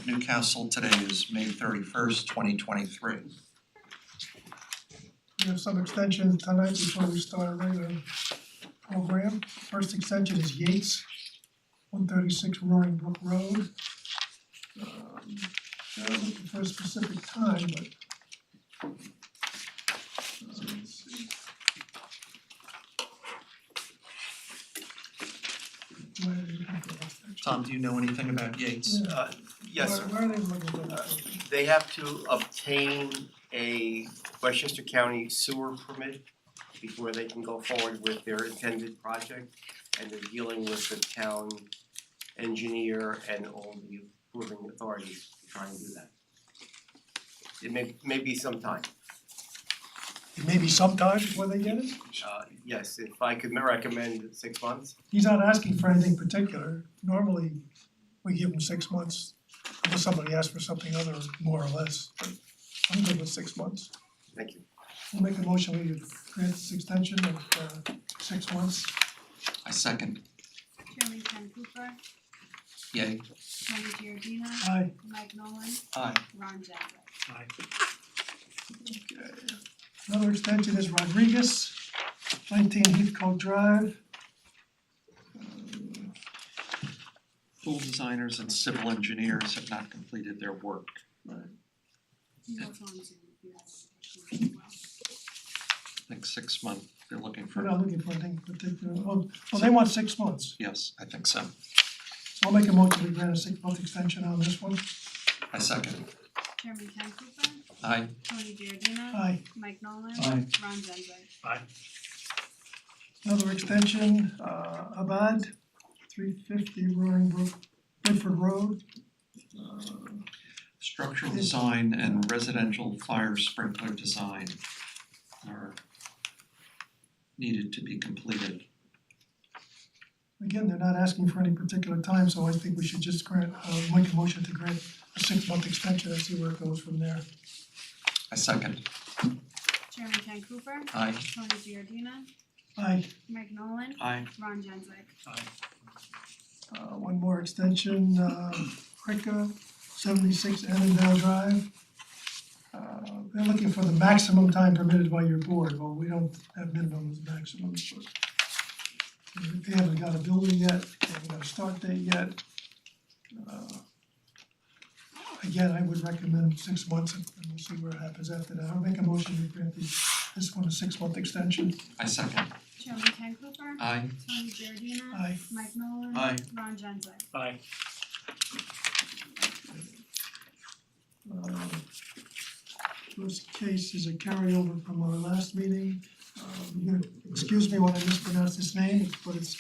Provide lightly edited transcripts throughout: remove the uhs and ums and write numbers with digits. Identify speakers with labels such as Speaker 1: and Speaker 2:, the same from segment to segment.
Speaker 1: Newcastle. Today is May 31st, 2023.
Speaker 2: We have some extensions tonight before we start our regular program. First extension is Yates, 136 Roaring Brook Road. They're looking for a specific time, but let's see. Where are they looking for that extension?
Speaker 1: Tom, do you know anything about Yates?
Speaker 2: Yeah.
Speaker 3: Yes, sir.
Speaker 2: Where are they looking for that extension?
Speaker 3: They have to obtain a Westchester County sewer permit before they can go forward with their intended project. And they're dealing with the town engineer and all the approving authorities to try and do that. It may be some time.
Speaker 2: It may be sometime before they get it.
Speaker 3: Yes, if I could recommend 6 months.
Speaker 2: He's not asking for anything particular. Normally, we give him 6 months unless somebody asks for something other, more or less. But I'm good with 6 months.
Speaker 3: Thank you.
Speaker 2: We'll make a motion, we grant this extension of 6 months.
Speaker 1: I second.
Speaker 4: Chairman Ken Cooper,
Speaker 1: Yay.
Speaker 4: Tony Giardina,
Speaker 2: Aye.
Speaker 4: Mike Nolan,
Speaker 1: Aye.
Speaker 4: Ron Zabat.
Speaker 2: Okay. Another extension is Rodriguez, 19 Heathcote Drive.
Speaker 1: Pool designers and civil engineers have not completed their work.
Speaker 4: He also wants to do that as well.
Speaker 1: I think 6 months, they're looking
Speaker 2: We're
Speaker 1: for,
Speaker 2: not looking for anything particular. Oh, they want 6 months.
Speaker 1: yes, I think so.
Speaker 2: So I'll make a motion, we grant a 6-month extension on this one.
Speaker 1: I second.
Speaker 4: Chairman Ken Cooper,
Speaker 1: Aye.
Speaker 4: Tony Giardina,
Speaker 2: Aye.
Speaker 4: Mike Nolan,
Speaker 1: Aye.
Speaker 4: Ron Zabat.
Speaker 2: Another extension, Abad, 350 Roaring Brook, Bedford Road.
Speaker 1: Structural design and residential fire sprinkler design are needed to be completed.
Speaker 2: Again, they're not asking for any particular time, so I think we should just grant, make a motion to grant a 6-month extension and see where it goes from there.
Speaker 1: I second.
Speaker 4: Chairman Ken Cooper,
Speaker 1: Aye.
Speaker 4: Tony Giardina,
Speaker 2: Aye.
Speaker 4: Mike Nolan,
Speaker 1: Aye.
Speaker 4: Ron Zabat.
Speaker 2: One more extension, Krika, 76 Annandale Drive. They're looking for the maximum time permitted by your board. Well, we don't have minimums, maximums, but they haven't got a building yet, they haven't got a start date yet. Again, I would recommend 6 months and we'll see where it happens after that. I'll make a motion to grant this one a 6-month extension.
Speaker 1: I second.
Speaker 4: Chairman Ken Cooper,
Speaker 1: Aye.
Speaker 4: Tony Giardina,
Speaker 2: Aye.
Speaker 4: Mike Nolan,
Speaker 1: Aye.
Speaker 4: Ron Zabat.
Speaker 1: Aye.
Speaker 2: First case is a carryover from our last meeting. You're gonna excuse me when I mispronounce this name, but it's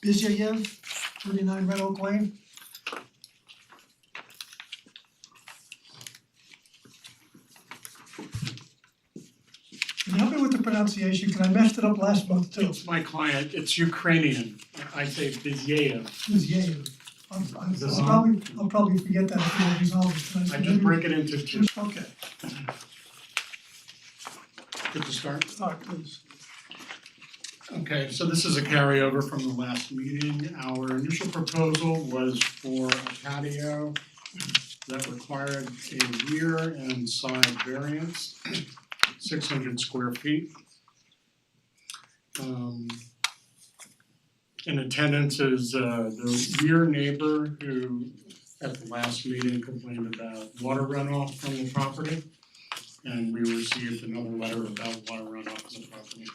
Speaker 2: Bizyayev, 39 Red Oak Lane. Can you help me with the pronunciation? Cause I messed it up last month too.
Speaker 5: It's my client, it's Ukrainian, I say Bizyev.
Speaker 2: Bizyayev. I'll probably forget that if we resolve it tonight.
Speaker 5: I just break it into two.
Speaker 2: Okay,
Speaker 5: Good to start?
Speaker 2: start please.
Speaker 5: Okay, so this is a carryover from the last meeting. Our initial proposal was for a patio that required a rear and side variance, 600 square feet. In attendance is the rear neighbor who at the last meeting complained about water runoff from the property. And we received another letter about water runoff from the property.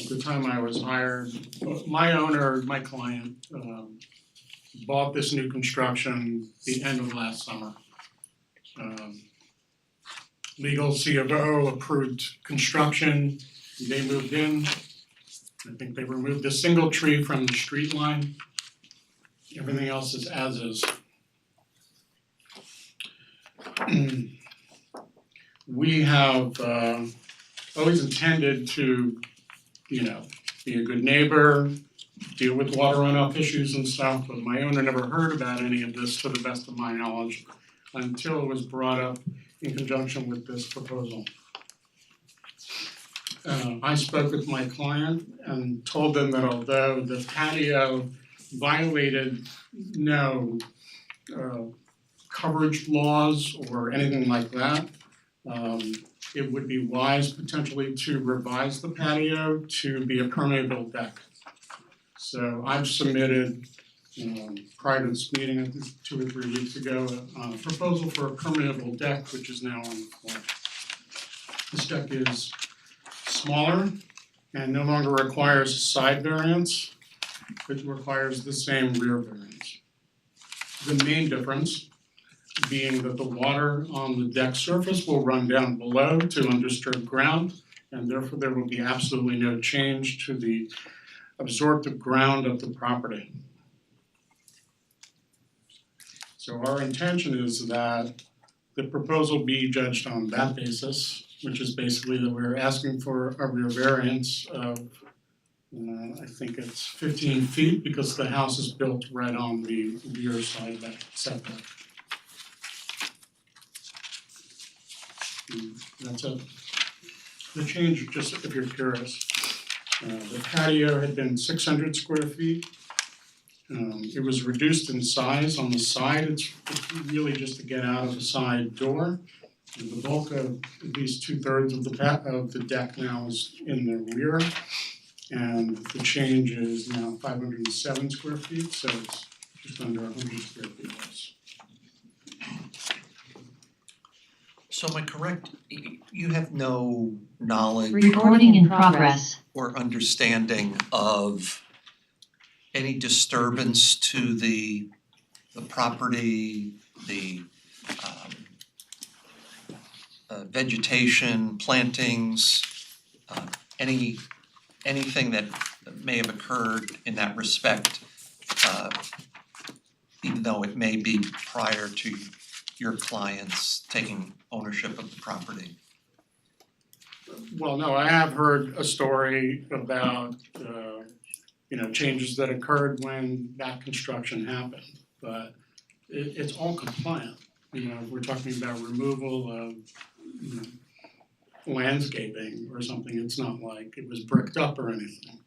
Speaker 5: At the time I was hired, my client, bought this new construction the end of last summer. Legal C of O approved construction, they moved in. I think they removed a single tree from the street line. Everything else is as is. We have always intended to, be a good neighbor, deal with water runoff issues and stuff, but my owner never heard about any of this to the best of my knowledge until it was brought up in conjunction with this proposal. I spoke with my client and told them that although the patio violated no coverage laws or anything like that. It would be wise potentially to revise the patio to be a permeable deck. So I've submitted, prior to this meeting, I think 2 or 3 weeks ago, a proposal for a permeable deck, which is now on the floor. This deck is smaller and no longer requires a side variance, it requires the same rear variance. The main difference being that the water on the deck surface will run down below to undisturbed ground, and therefore there will be absolutely no change to the absorptive ground of the property. So our intention is that the proposal be judged on that basis, which is basically that we're asking for a rear variance of I think it's 15 feet because the house is built right on the rear side of that setback. That's it. The change, just if you're curious, the patio had been 600 square feet. It was reduced in size on the side. It's really just to get out of the side door. And the bulk of at least 2/3 of the deck now is in the rear. And the change is now 507 square feet, so it's just under 100 square feet less.
Speaker 1: So am I correct, you have no knowledge
Speaker 6: Recording in progress.
Speaker 1: or understanding of any disturbance to the property, the vegetation, plantings, anything that may have occurred in that respect, even though it may be prior to your clients taking ownership of the property?
Speaker 5: Well, no, I have heard a story about changes that occurred when that construction happened, but it's all compliant. We're talking about removal of landscaping or something. It's not like it was bricked up or anything.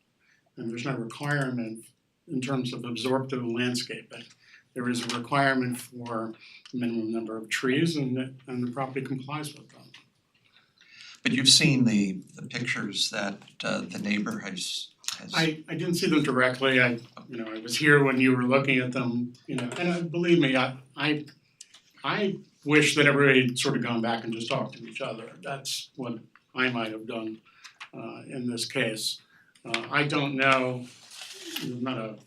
Speaker 5: And there's no requirement in terms of absorptive landscaping. There is a requirement for a minimum number of trees and the property complies with them.
Speaker 1: But you've seen the pictures that the neighbor has
Speaker 5: I didn't see them directly. I was here when you were looking at them, and believe me, I wish that everybody had sort of gone back and just talked to each other. That's what I might have done in this case. I don't know, I'm not a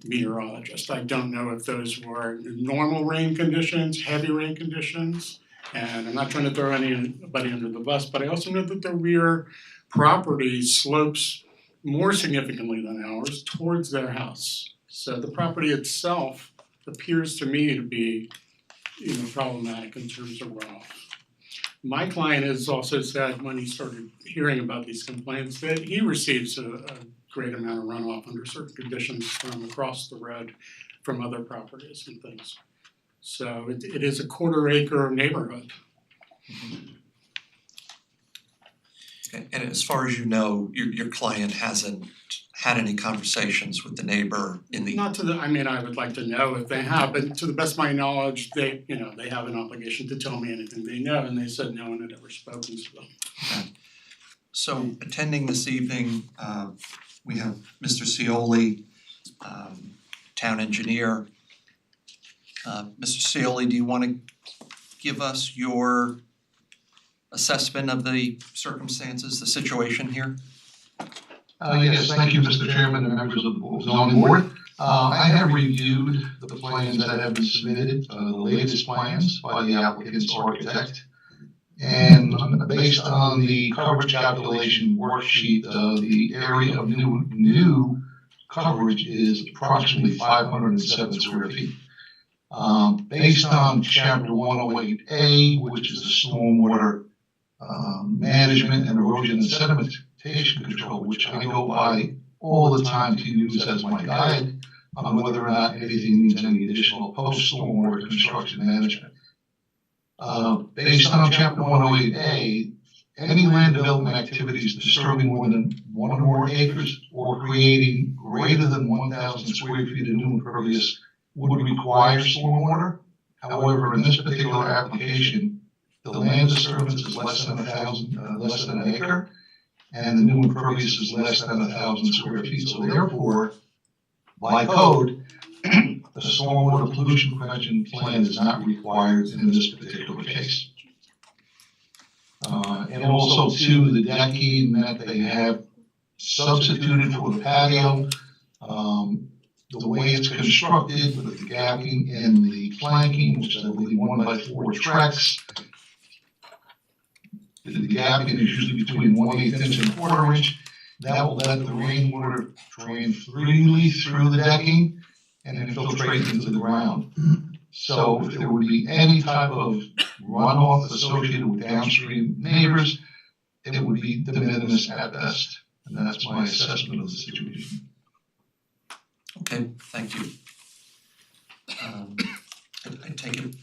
Speaker 5: meteorologist, I don't know if those were normal rain conditions, heavy rain conditions, and I'm not trying to throw anybody under the bus, but I also know that the rear property slopes more significantly than ours towards their house. So the property itself appears to me to be problematic in terms of runoff. My client has also said when he started hearing about these complaints that he receives a great amount of runoff under certain conditions from across the road from other properties and things. So it is a 1/4 acre neighborhood.
Speaker 1: And as far as you know, your client hasn't had any conversations with the neighbor in the
Speaker 5: Not to the, I would like to know if they have, but to the best of my knowledge, they have an obligation to tell me anything they know, and they said no one had ever spoken to them.
Speaker 1: So attending this evening, we have Mr. Scioli, town engineer. Mr. Scioli, do you wanna give us your assessment of the circumstances, the situation here?
Speaker 7: Yes, thank you, Mr. Chairman and members of the zoning board. I have reviewed the plans that have been submitted, the latest plans by the applicant's architect. And based on the coverage calculation worksheet, the area of new coverage is approximately 507 square feet. Based on chapter 108A, which is the stormwater management and erosion and sedimentation control, which I go by all the time to use as my guide on whether or not anything needs any additional post-stormwater construction management. Based on chapter 108A, any land development activities disturbing more than 1 or more acres or creating greater than 1,000 square feet of new impervious would require stormwater. However, in this particular application, the land disturbance is less than less than an acre, and the new impervious is less than 1,000 square feet. So therefore, by code, the stormwater pollution prevention plan is not required in this particular case. And also too, the decking that they have substituted for the patio, the way it's constructed with the gapping and the planking, which is I believe 1x4 tracks. The gapping is usually between 1/8 inch and 1/4 inch. That will let the rainwater drain freely through the decking and infiltrate into the ground. So if there would be any type of runoff associated with downstream neighbors, it would be de minimis at best. And that's my assessment of the situation.
Speaker 1: Okay, thank you. I take it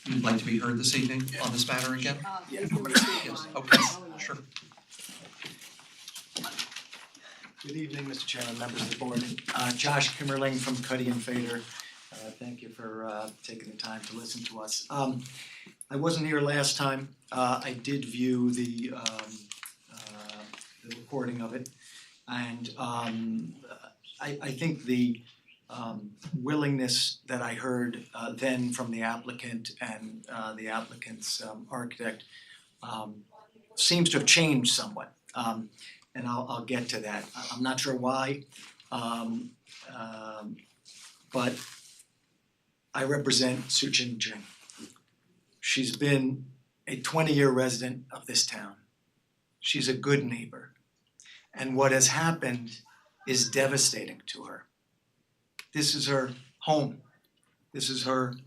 Speaker 1: you'd like to be heard this evening on this matter again?
Speaker 4: Yes,
Speaker 1: Okay, sure.
Speaker 8: Good evening, Mr. Chairman, members of the board. Josh Kimmerling from Cuddy and Fader. Thank you for taking the time to listen to us. I wasn't here last time. I did view the recording of it, and I think the willingness that I heard then from the applicant and the applicant's architect seems to have changed somewhat. And I'll get to that. I'm not sure why, but I represent Suchin Jing. She's been a 20-year resident of this town. She's a good neighbor. And what has happened is devastating to her. This is her home. This is her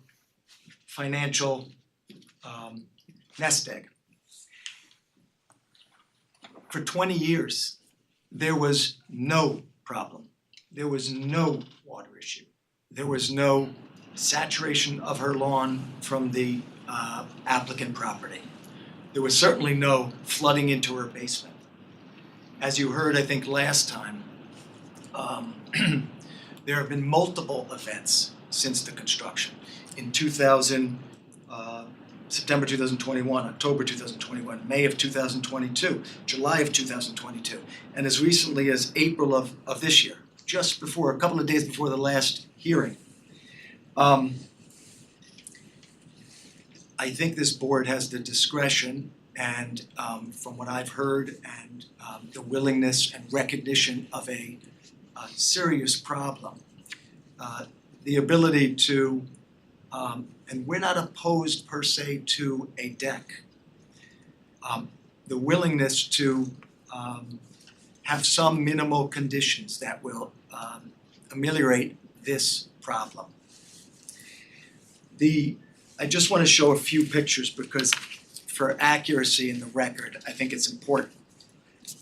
Speaker 8: financial nest egg. For 20 years, there was no problem. There was no water issue. There was no saturation of her lawn from the applicant property. There was certainly no flooding into her basement. As you heard, I think last time, there have been multiple events since the construction. In September 2021, October 2021, May of 2022, July of 2022, and as recently as April of this year, just before, a couple of days before the last hearing. I think this board has the discretion and from what I've heard and the willingness and recognition of a serious problem, the ability to and we're not opposed per se to a deck. The willingness to have some minimal conditions that will ameliorate this problem. I just want to show a few pictures because for accuracy in the record, I think it's important.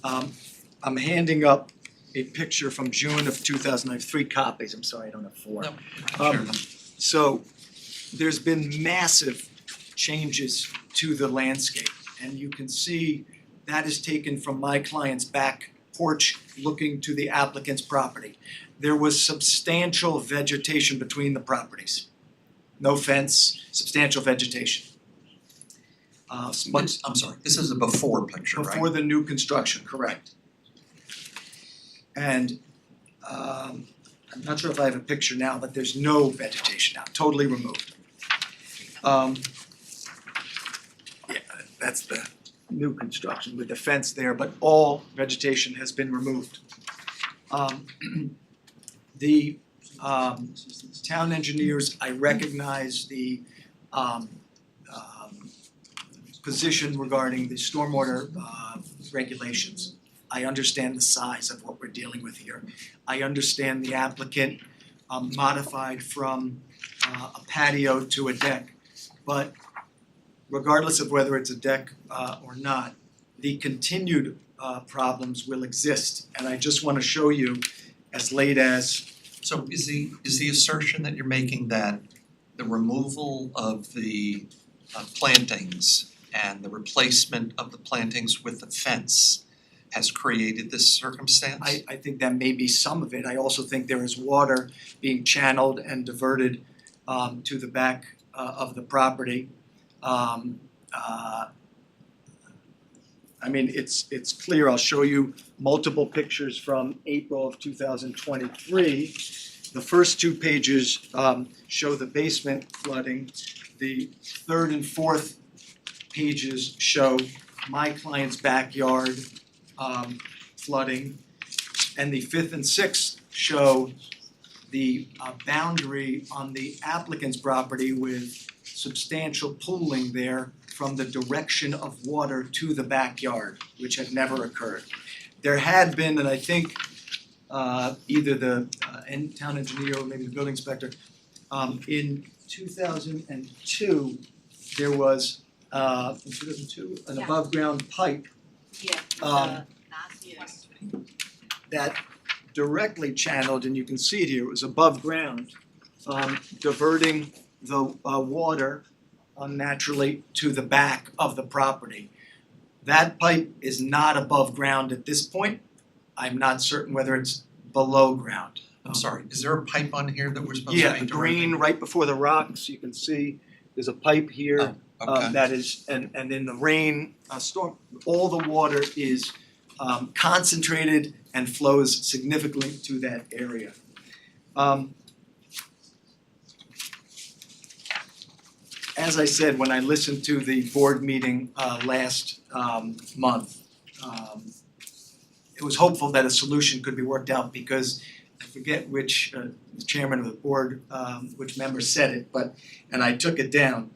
Speaker 8: I'm handing up a picture from June of 2000. I have 3 copies. I'm sorry, I don't have 4.
Speaker 1: No, share them.
Speaker 8: So there's been massive changes to the landscape, and you can see that is taken from my client's back porch looking to the applicant's property. There was substantial vegetation between the properties. No fence, substantial vegetation.
Speaker 1: I'm sorry, this is a before picture, right?
Speaker 8: Before the new construction, correct. And I'm not sure if I have a picture now, but there's no vegetation now, totally removed. Yeah, that's the new construction with the fence there, but all vegetation has been removed. The town engineers, I recognize the position regarding the stormwater regulations. I understand the size of what we're dealing with here. I understand the applicant modified from a patio to a deck. But regardless of whether it's a deck or not, the continued problems will exist. And I just want to show you as late as.
Speaker 1: So is the assertion that you're making that the removal of the plantings and the replacement of the plantings with the fence has created this circumstance?
Speaker 8: I think that may be some of it. I also think there is water being channeled and diverted to the back of the property. I mean, it's clear. I'll show you multiple pictures from April of 2023. The first two pages show the basement flooding. The third and fourth pages show my client's backyard flooding. And the fifth and sixth show the boundary on the applicant's property with substantial pooling there from the direction of water to the backyard, which had never occurred. There had been, and I think either the town engineer or maybe the building inspector, in 2002, there was in 2002 an above ground pipe that directly channeled, and you can see it here, it was above ground, diverting the water unnaturally to the back of the property. That pipe is not above ground at this point. I'm not certain whether it's below ground.
Speaker 1: I'm sorry, is there a pipe on here that we're supposed to be
Speaker 8: Yeah,
Speaker 1: directing?
Speaker 8: green right before the rocks, you can see there's a pipe here.
Speaker 1: Okay.
Speaker 8: That is, and in the rain storm, all the water is concentrated and flows significantly to that area. As I said, when I listened to the board meeting last month, it was hopeful that a solution could be worked out because I forget which the chairman of the board, which member said it, but, and I took it down.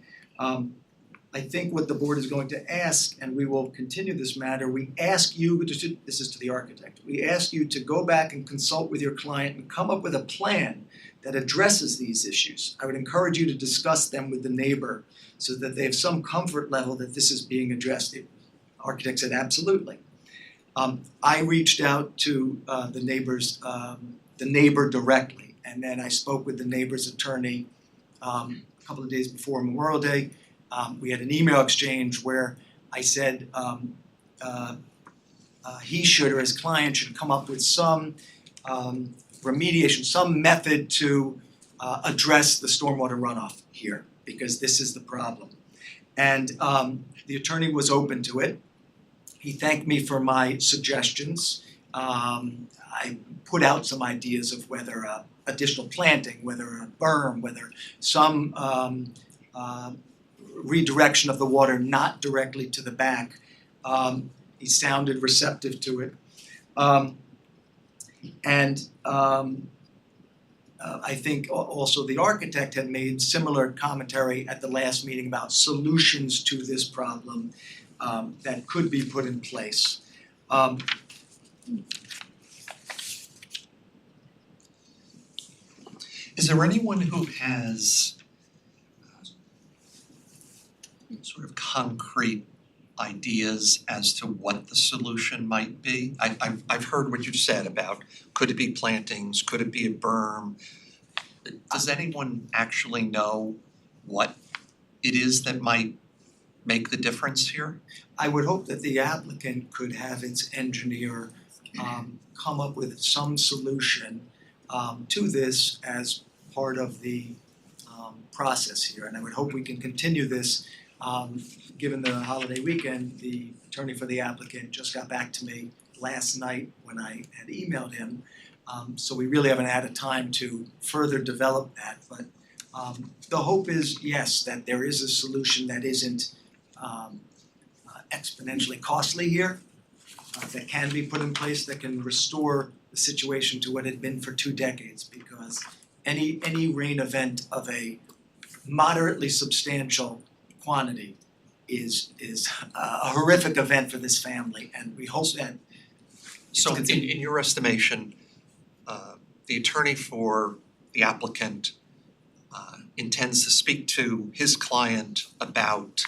Speaker 8: I think what the board is going to ask, and we will continue this matter, we ask you, this is to the architect, we ask you to go back and consult with your client and come up with a plan that addresses these issues. I would encourage you to discuss them with the neighbor so that they have some comfort level that this is being addressed. The architect said absolutely. I reached out to the neighbor directly, and then I spoke with the neighbor's attorney a couple of days before Memorial Day. We had an email exchange where I said he should, or his client should, come up with some remediation, some method to address the stormwater runoff here, because this is the problem. And the attorney was open to it. He thanked me for my suggestions. I put out some ideas of whether additional planting, whether a berm, whether some redirection of the water not directly to the back. He sounded receptive to it. I think also the architect had made similar commentary at the last meeting about solutions to this problem that could be put in place.
Speaker 1: Is there anyone who has sort of concrete ideas as to what the solution might be? I've heard what you said about could it be plantings, could it be a berm? Does anyone actually know what it is that might make the difference here?
Speaker 8: I would hope that the applicant could have its engineer come up with some solution to this as part of the process here. And I would hope we can continue this. Given the holiday weekend, the attorney for the applicant just got back to me last night when I had emailed him. So we really haven't had a time to further develop that. But the hope is, yes, that there is a solution that isn't exponentially costly here, that can be put in place, that can restore the situation to what it had been for 2 decades. Because any rain event of a moderately substantial quantity is a horrific event for this family, and we hope that.
Speaker 1: So in your estimation, the attorney for the applicant intends to speak to his client about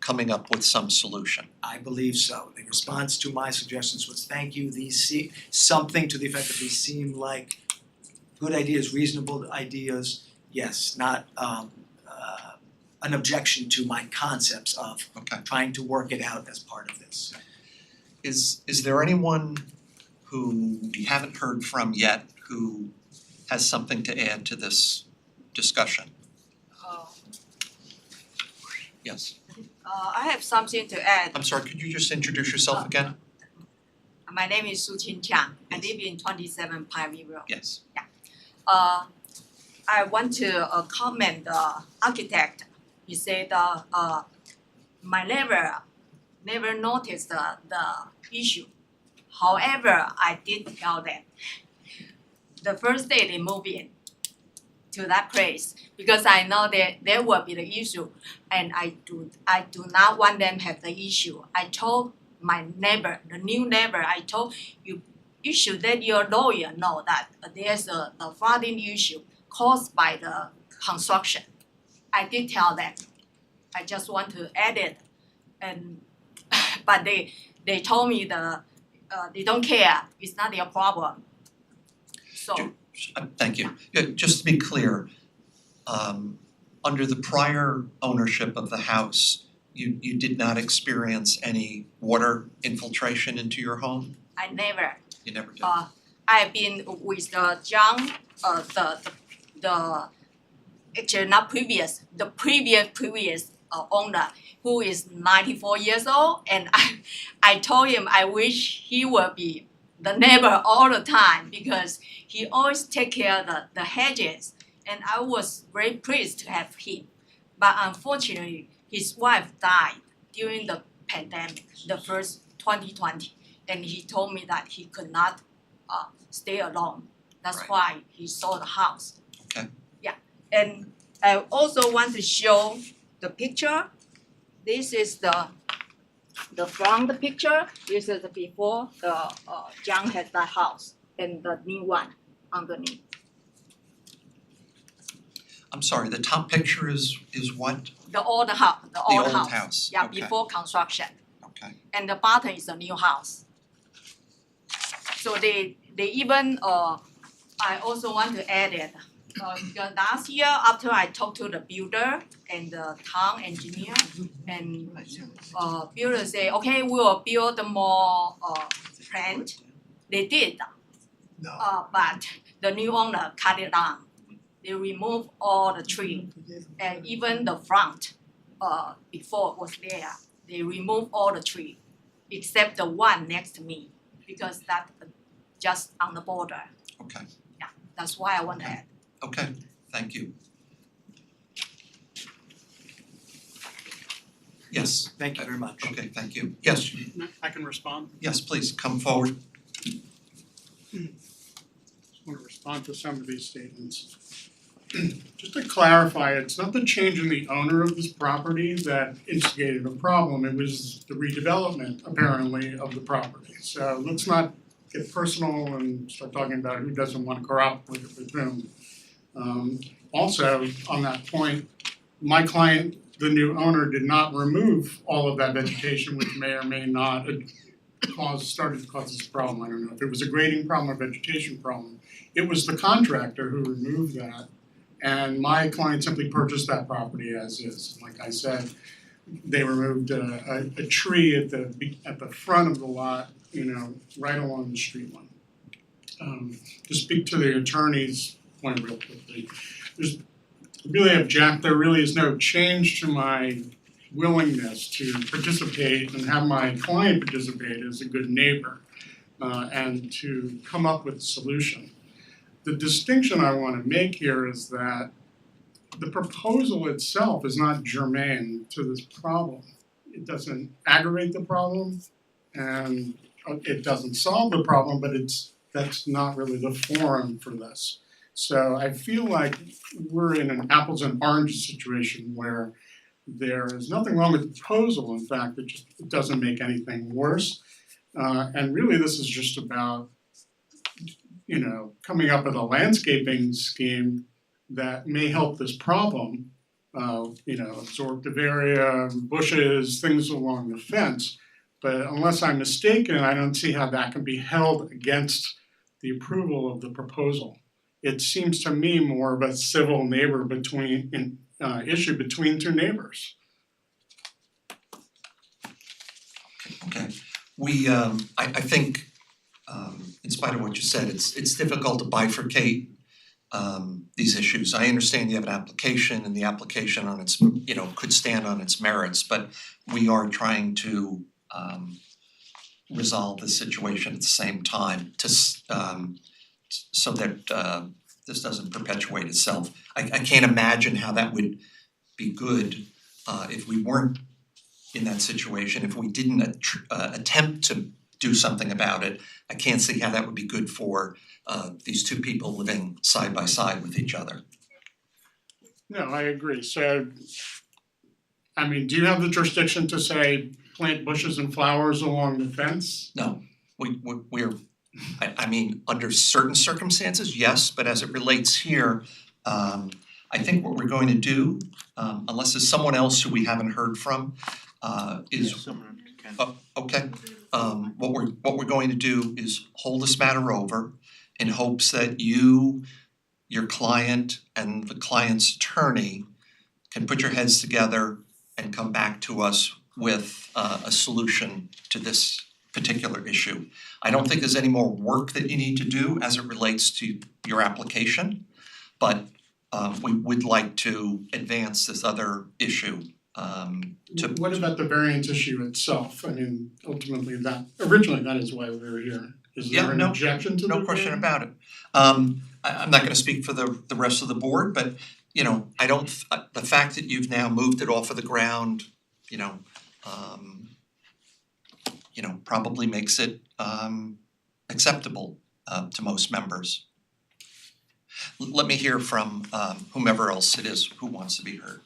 Speaker 1: coming up with some solution?
Speaker 8: I believe so. The response to my suggestions was, thank you, these seem, something to the effect that these seem like good ideas, reasonable ideas, yes, not an objection to my concepts of trying to work it out as part of this.
Speaker 1: Is there anyone who we haven't heard from yet who has something to add to this discussion? Yes.
Speaker 9: I have something to add.
Speaker 1: I'm sorry, could you just introduce yourself again?
Speaker 9: My name is Su Chin Chang. I live in 27 Pioneer Road.
Speaker 1: Yes.
Speaker 9: I want to comment the architect. He said my neighbor never noticed the issue. However, I did tell them the first day they move in to that place because I know that there will be the issue, and I do not want them to have the issue. I told my neighbor, the new neighbor, I told you should let your lawyer know that there's a flooding issue caused by the construction. I did tell them. I just want to add it, and but they told me they don't care. It's not their problem. So.
Speaker 1: Thank you. Yeah, just to be clear, under the prior ownership of the house, you did not experience any water infiltration into your home?
Speaker 9: I never.
Speaker 1: You never did?
Speaker 9: I've been with John, the actually not previous, the previous owner who is 94 years old, and I told him I wish he would be the neighbor all the time because he always take care of the hedges, and I was very pleased to have him. But unfortunately, his wife died during the pandemic, the first 2020, and he told me that he could not stay alone. That's
Speaker 1: Right.
Speaker 9: why he sold the house.
Speaker 1: Okay.
Speaker 9: Yeah, and I also want to show the picture. This is the front picture. This is the before John had that house, and the new one underneath.
Speaker 1: I'm sorry, the top picture is what?
Speaker 9: The old house, the old house.
Speaker 1: House.
Speaker 9: Yeah,
Speaker 1: Okay.
Speaker 9: before construction.
Speaker 1: Okay.
Speaker 9: And the bottom is the new house. So they even I also want to add it. Because last year after I talked to the builder and the town engineer, and builder say, okay, we will build more plant. They did. But the new owner cut it down. They removed all the tree, and even the front before was there. They removed all the tree except the one next to me because that just on the border.
Speaker 1: Okay.
Speaker 9: Yeah, that's why I want to add.
Speaker 1: Okay, thank you. Yes.
Speaker 8: Thank you very much.
Speaker 1: Okay, thank you. Yes,
Speaker 5: I can respond.
Speaker 1: yes, please come forward.
Speaker 5: Just want to respond to some of these statements. Just to clarify, it's not the change in the owner of this property that instigated the problem, it was the redevelopment apparently of the property. So let's not get personal and start talking about who doesn't want to cooperate with whom. Also, on that point, my client, the new owner, did not remove all of that vegetation, which may or may not started to cause this problem. I don't know if it was a grading problem or vegetation problem. It was the contractor who removed that, and my client simply purchased that property as is. Like I said, they removed a tree at the front of the lot, right along the street line. To speak to the attorney's point real quickly, there really is no change to my willingness to participate and have my client participate as a good neighbor and to come up with a solution. The distinction I want to make here is that the proposal itself is not germane to this problem. It doesn't aggravate the problem and it doesn't solve the problem, but that's not really the forum for this. So I feel like we're in an apples and oranges situation where there is nothing wrong with the proposal. In fact, it doesn't make anything worse. And really this is just about, coming up with a landscaping scheme that may help this problem. Absorptive area, bushes, things along the fence. But unless I'm mistaken, I don't see how that can be held against the approval of the proposal. It seems to me more of a civil neighbor issue between two neighbors.
Speaker 1: Okay, I think in spite of what you said, it's difficult to bifurcate these issues. I understand you have an application and the application on its, could stand on its merits, but we are trying to resolve the situation at the same time so that this doesn't perpetuate itself. I can't imagine how that would be good if we weren't in that situation, if we didn't attempt to do something about it. I can't see how that would be good for these two people living side by side with each other.
Speaker 5: No, I agree. So, I mean, do you have the jurisdiction to say plant bushes and flowers along the fence?
Speaker 1: No, we're, I mean, under certain circumstances, yes, but as it relates here, I think what we're going to do, unless there's someone else who we haven't heard from, is, okay. What we're going to do is hold this matter over in hopes that you, your client, and the client's attorney can put your heads together and come back to us with a solution to this particular issue. I don't think there's any more work that you need to do as it relates to your application, but we would like to advance this other issue
Speaker 5: What about the variance issue itself? I mean, ultimately originally that is why we were here. Is there an objection to the
Speaker 1: No question
Speaker 5: variance?
Speaker 1: about it. I'm not gonna speak for the rest of the board, but I don't, the fact that you've now moved it off of the ground, probably makes it acceptable to most members. Let me hear from whomever else it is who wants to be heard.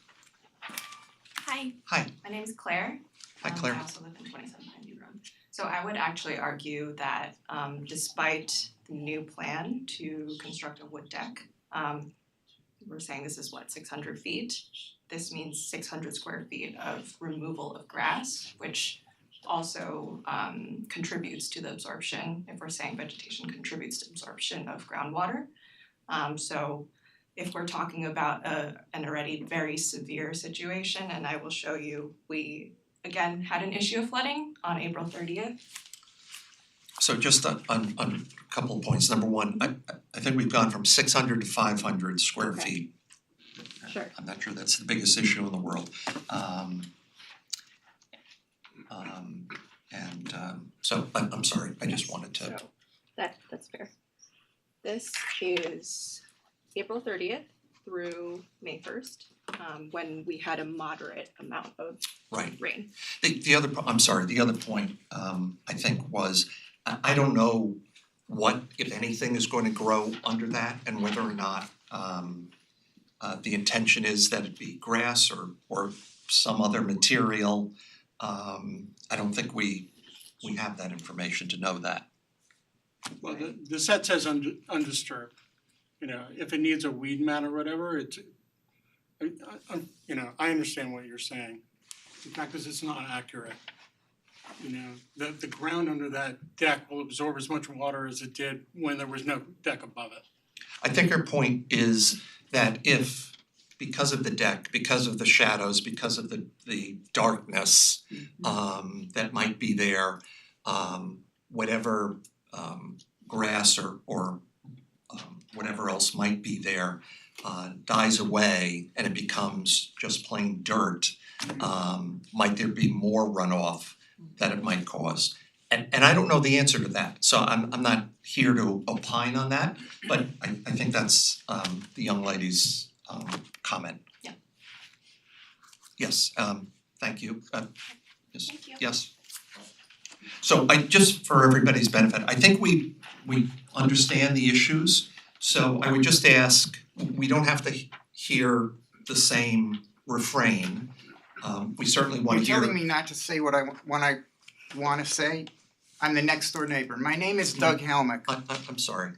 Speaker 10: Hi.
Speaker 1: Hi.
Speaker 10: My name is Claire.
Speaker 1: Hi, Claire.
Speaker 10: I also live in 27 Pineview Road. So I would actually argue that despite the new plan to construct a wood deck, we're saying this is 600 feet. This means 600 square feet of removal of grass, which also contributes to the absorption, if we're saying vegetation contributes to absorption of groundwater. So if we're talking about an already very severe situation, and I will show you, we again had an issue of flooding on April 30th.
Speaker 1: So just on a couple of points. Number one, I think we've gone from 600 to 500 square
Speaker 10: Okay.
Speaker 1: feet.
Speaker 10: Sure.
Speaker 1: I'm not sure that's the biggest issue in the world. So I'm sorry, I just wanted to.
Speaker 10: So that's fair. This is April 30th through May 1st, when we had a moderate amount of
Speaker 1: Right.
Speaker 10: rain.
Speaker 1: The other point I think was I don't know what, if anything, is going to grow under that and whether or not the intention is that it be grass or some other material. I don't think we have that information to know that.
Speaker 5: Well, the set says undisturbed. If it needs a weed mat or whatever, I understand what you're saying. The fact is, it's not accurate. The ground under that deck will absorb as much water as it did when there was no deck above it.
Speaker 1: I think her point is that if, because of the deck, because of the shadows, because of the darkness that might be there, whatever grass or whatever else might be there dies away and it becomes just plain dirt, might there be more runoff that it might cause? And I don't know the answer to that, so I'm not here to opine on that, but I think that's the young lady's comment.
Speaker 10: Yeah.
Speaker 1: Yes, thank you. Yes.
Speaker 10: Thank you.
Speaker 1: Yes. So just for everybody's benefit, I think we understand the issues, so I would just ask, we don't have to hear the same refrain. We certainly want to hear.
Speaker 11: You're telling me not to say what I wanna say? I'm the next door neighbor. My name is Doug Helmick.
Speaker 1: I'm sorry.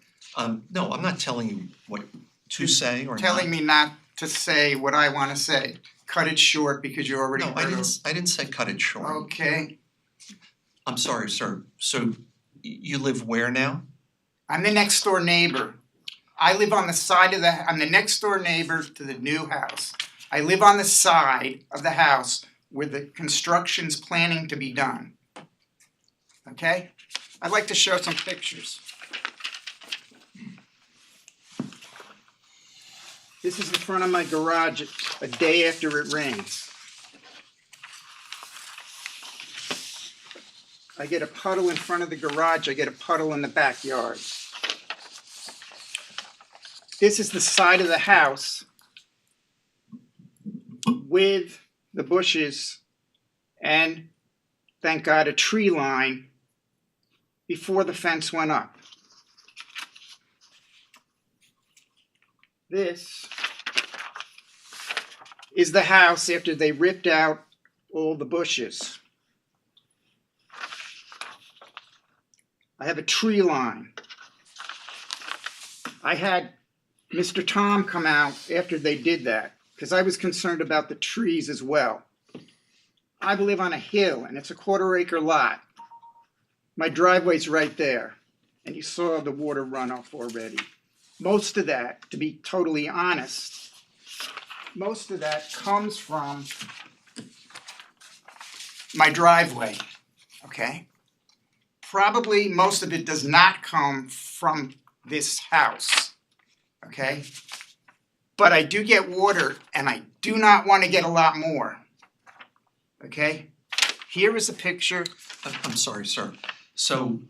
Speaker 1: No, I'm not telling you what to say or not.
Speaker 11: Telling me not to say what I wanna say. Cut it short because you already
Speaker 1: No,
Speaker 11: heard
Speaker 1: I didn't say cut it short.
Speaker 11: Okay,
Speaker 1: I'm sorry, sir. So you live where now?
Speaker 11: I'm the next door neighbor. I live on the side of I'm the next door neighbor to the new house. I live on the side of the house where the construction's planning to be done. okay? I'd like to show some pictures. This is the front of my garage a day after it rains. I get a puddle in front of the garage, I get a puddle in the backyard. This is the side of the house with the bushes and, thank God, a tree line before the fence went up. This is the house after they ripped out all the bushes. I have a tree line. I had Mr. Tom come out after they did that because I was concerned about the trees as well. I live on a hill and it's a 1/4 acre lot. My driveway's right there and you saw the water runoff already. Most of that, to be totally honest, most of that comes from my driveway, okay? Probably most of it does not come from this house, okay? But I do get water and I do not want to get a lot more, okay? Here is a picture.
Speaker 1: I'm sorry, sir. So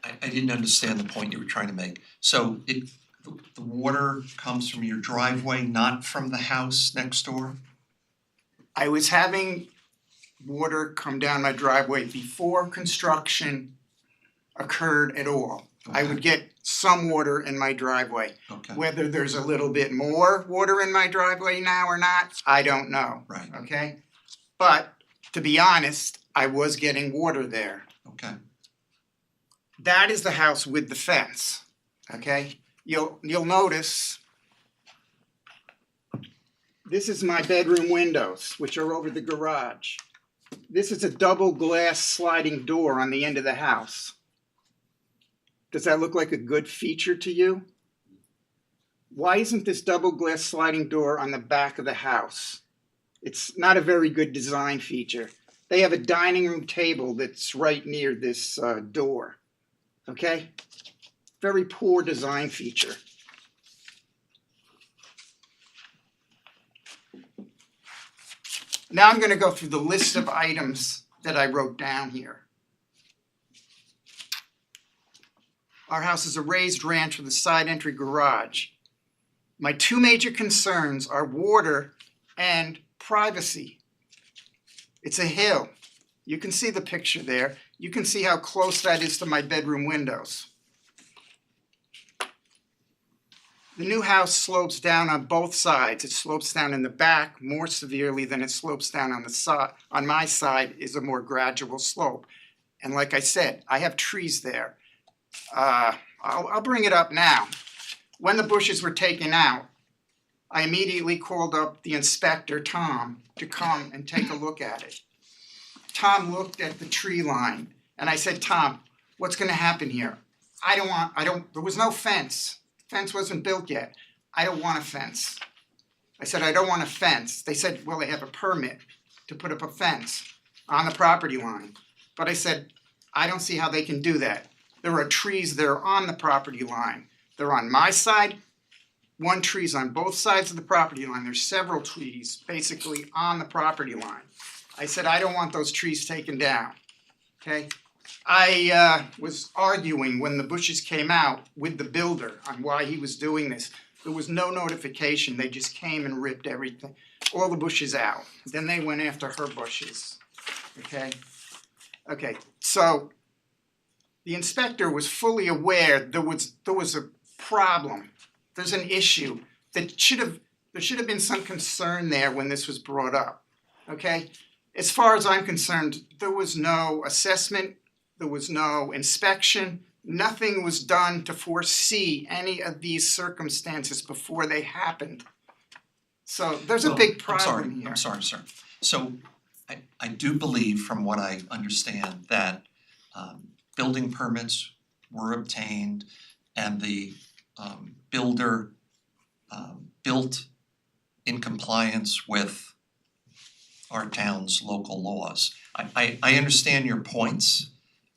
Speaker 1: I didn't understand the point you were trying to make. So the water comes from your driveway, not from the house next door?
Speaker 11: I was having water come down my driveway before construction occurred at all. I would get some water in my driveway.
Speaker 1: Okay,
Speaker 11: Whether there's a little bit more water in my driveway now or not, I don't know,
Speaker 1: right,
Speaker 11: okay? But to be honest, I was getting water there.
Speaker 1: okay.
Speaker 11: That is the house with the fence, okay? You'll notice this is my bedroom windows, which are over the garage. This is a double glass sliding door on the end of the house. Does that look like a good feature to you? Why isn't this double glass sliding door on the back of the house? It's not a very good design feature. They have a dining room table that's right near this door, okay? Very poor design feature. Now I'm going to go through the list of items that I wrote down here. Our house is a raised ranch with a side entry garage. My two major concerns are water and privacy. It's a hill. You can see the picture there. You can see how close that is to my bedroom windows. The new house slopes down on both sides. It slopes down in the back more severely than it slopes down on the side. On my side is a more gradual slope. And like I said, I have trees there. I'll bring it up now. When the bushes were taken out, I immediately called up the inspector, Tom, to come and take a look at it. Tom looked at the tree line and I said, Tom, what's gonna happen here? There was no fence. Fence wasn't built yet. I don't want a fence. I said, I don't want a fence. They said, well, they have a permit to put up a fence on the property line. But I said, I don't see how they can do that. There are trees there on the property line. They're on my side. One tree's on both sides of the property line. There's several trees basically on the property line. I said, I don't want those trees taken down, okay? I was arguing when the bushes came out with the builder on why he was doing this. There was no notification. They just came and ripped everything, all the bushes out. Then they went after her bushes, okay? Okay, so the inspector was fully aware there was a problem. There's an issue that there should have been some concern there when this was brought up, okay? As far as I'm concerned, there was no assessment, there was no inspection, nothing was done to foresee any of these circumstances before they happened. So there's a big problem here.
Speaker 1: I'm sorry, sir. So I do believe, from what I understand, that building permits were obtained and the builder built in compliance with our town's local laws. I understand your points,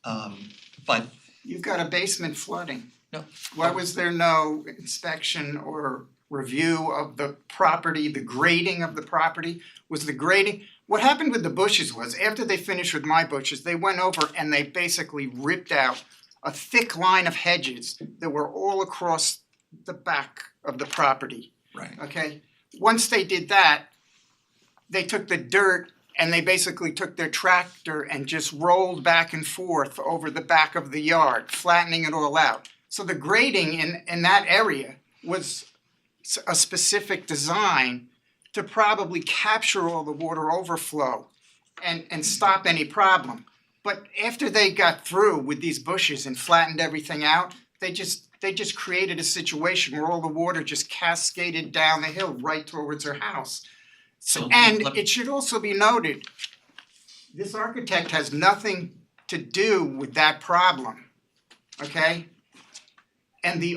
Speaker 1: But
Speaker 11: You've got a basement flooding.
Speaker 1: No.
Speaker 11: Why was there no inspection or review of the property, the grading of the property? Was the grading, what happened with the bushes was, after they finished with my bushes, they went over and they basically ripped out a thick line of hedges that were all across the back of the property,
Speaker 1: right,
Speaker 11: okay? Once they did that, they took the dirt and they basically took their tractor and just rolled back and forth over the back of the yard, flattening it all out. So the grading in that area was a specific design to probably capture all the water overflow and stop any problem. But after they got through with these bushes and flattened everything out, they just created a situation where all the water just cascaded down the hill right towards her house.
Speaker 1: so
Speaker 11: And
Speaker 1: let-
Speaker 11: it should also be noted, this architect has nothing to do with that problem, okay? And the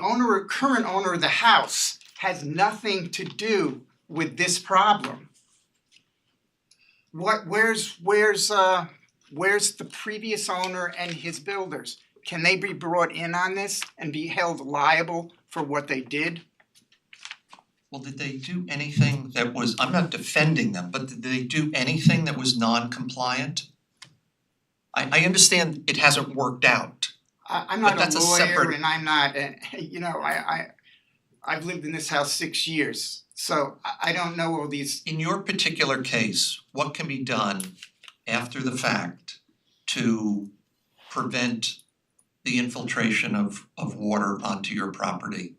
Speaker 11: current owner of the house has nothing to do with this problem. Where's the previous owner and his builders? Can they be brought in on this and be held liable for what they did?
Speaker 1: Well, did they do anything that was, I'm not defending them, but did they do anything that was non-compliant? I understand it hasn't worked out.
Speaker 11: I'm
Speaker 1: But
Speaker 11: not
Speaker 1: that's
Speaker 11: a
Speaker 1: a
Speaker 11: lawyer
Speaker 1: separate-
Speaker 11: and I'm not, I've lived in this house 6 years, so I don't know all these.
Speaker 1: In your particular case, what can be done after the fact to prevent the infiltration of water onto your property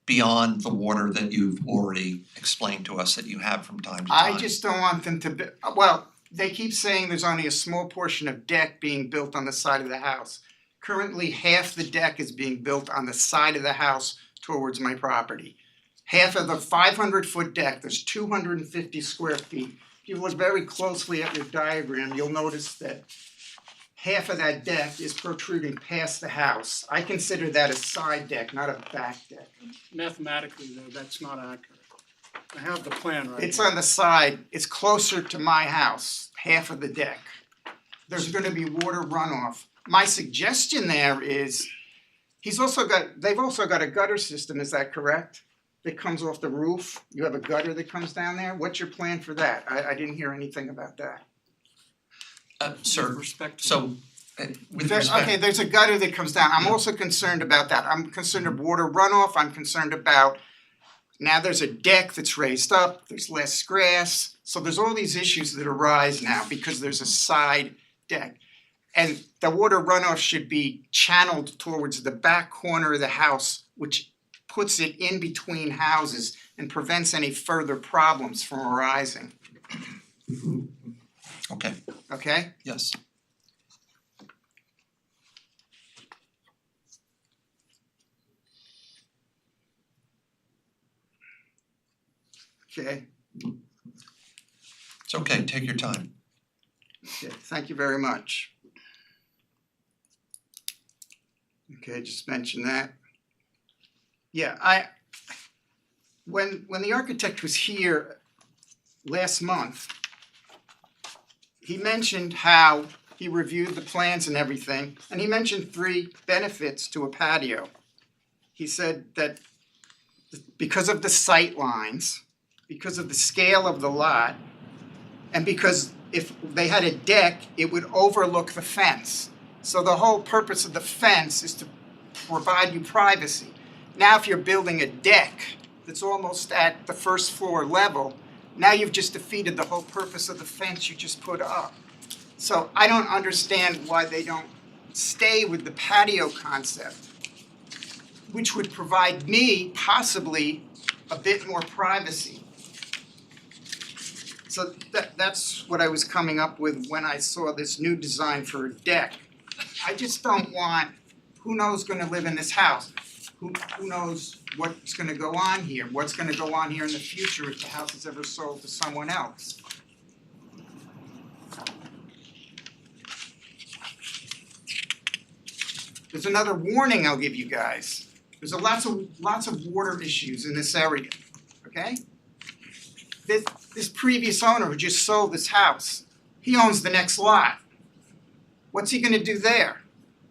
Speaker 1: beyond the water that you've already explained to us that you have from time to time?
Speaker 11: I just don't want them to well, they keep saying there's only a small portion of deck being built on the side of the house. Currently, half the deck is being built on the side of the house towards my property. Half of the 500-foot deck, there's 250 square feet. If you look very closely at your diagram, you'll notice that half of that deck is protruding past the house. I consider that a side deck, not a back deck.
Speaker 5: Mathematically though, that's not accurate. I have the plan right
Speaker 11: It's
Speaker 5: here.
Speaker 11: on the side, it's closer to my house, half of the deck. There's gonna be water runoff. My suggestion there is, they've also got a gutter system, is that correct? That comes off the roof, you have a gutter that comes down there, what's your plan for that? I didn't hear anything about that.
Speaker 1: Sir,
Speaker 5: With respect to-
Speaker 1: so with respect.
Speaker 11: Okay, there's a gutter that comes down, I'm also concerned about that, I'm concerned of water runoff, I'm concerned about, now there's a deck that's raised up, there's less grass, so there's all these issues that arise now because there's a side deck. And the water runoff should be channeled towards the back corner of the house, which puts it in between houses and prevents any further problems from arising,
Speaker 1: Okay,
Speaker 11: okay?
Speaker 1: yes.
Speaker 11: Okay,
Speaker 1: It's okay, take your time.
Speaker 11: okay, thank you very much. Okay, just mention that. Yeah, when the architect was here last month, he mentioned how he reviewed the plans and everything, and he mentioned 3 benefits to a patio. He said that because of the sight lines, because of the scale of the lot, and because if they had a deck, it would overlook the fence. So the whole purpose of the fence is to provide you privacy. Now if you're building a deck that's almost at the first floor level, now you've just defeated the whole purpose of the fence you just put up. So I don't understand why they don't stay with the patio concept, which would provide me possibly a bit more privacy. So that's what I was coming up with when I saw this new design for a deck. I just don't want, who knows gonna live in this house? Who knows what's gonna go on here? What's gonna go on here in the future if the house is ever sold to someone else? There's another warning I'll give you guys. There's lots of water issues in this area, okay? This previous owner who just sold this house, he owns the next lot. What's he gonna do there?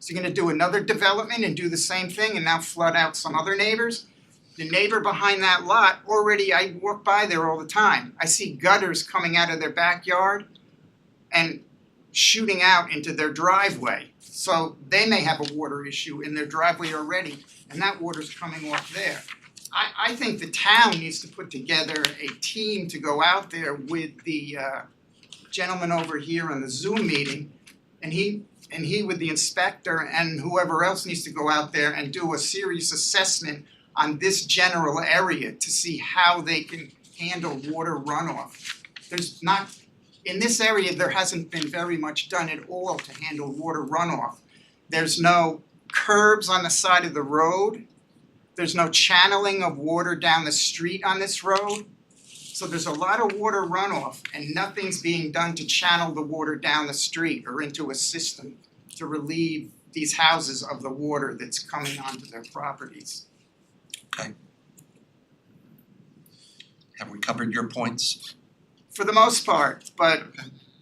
Speaker 11: Is he gonna do another development and do the same thing and now flood out some other neighbors? The neighbor behind that lot already, I walk by there all the time. I see gutters coming out of their backyard and shooting out into their driveway. So they may have a water issue in their driveway already, and that water's coming off there. I think the town needs to put together a team to go out there with the gentleman over here on the Zoom meeting, and he with the inspector and whoever else needs to go out there and do a serious assessment on this general area to see how they can handle water runoff. There's not, in this area, there hasn't been very much done at all to handle water runoff. There's no curbs on the side of the road. There's no channeling of water down the street on this road. So there's a lot of water runoff and nothing's being done to channel the water down the street or into a system to relieve these houses of the water that's coming onto their properties.
Speaker 1: Have we covered your points?
Speaker 11: For the most part, but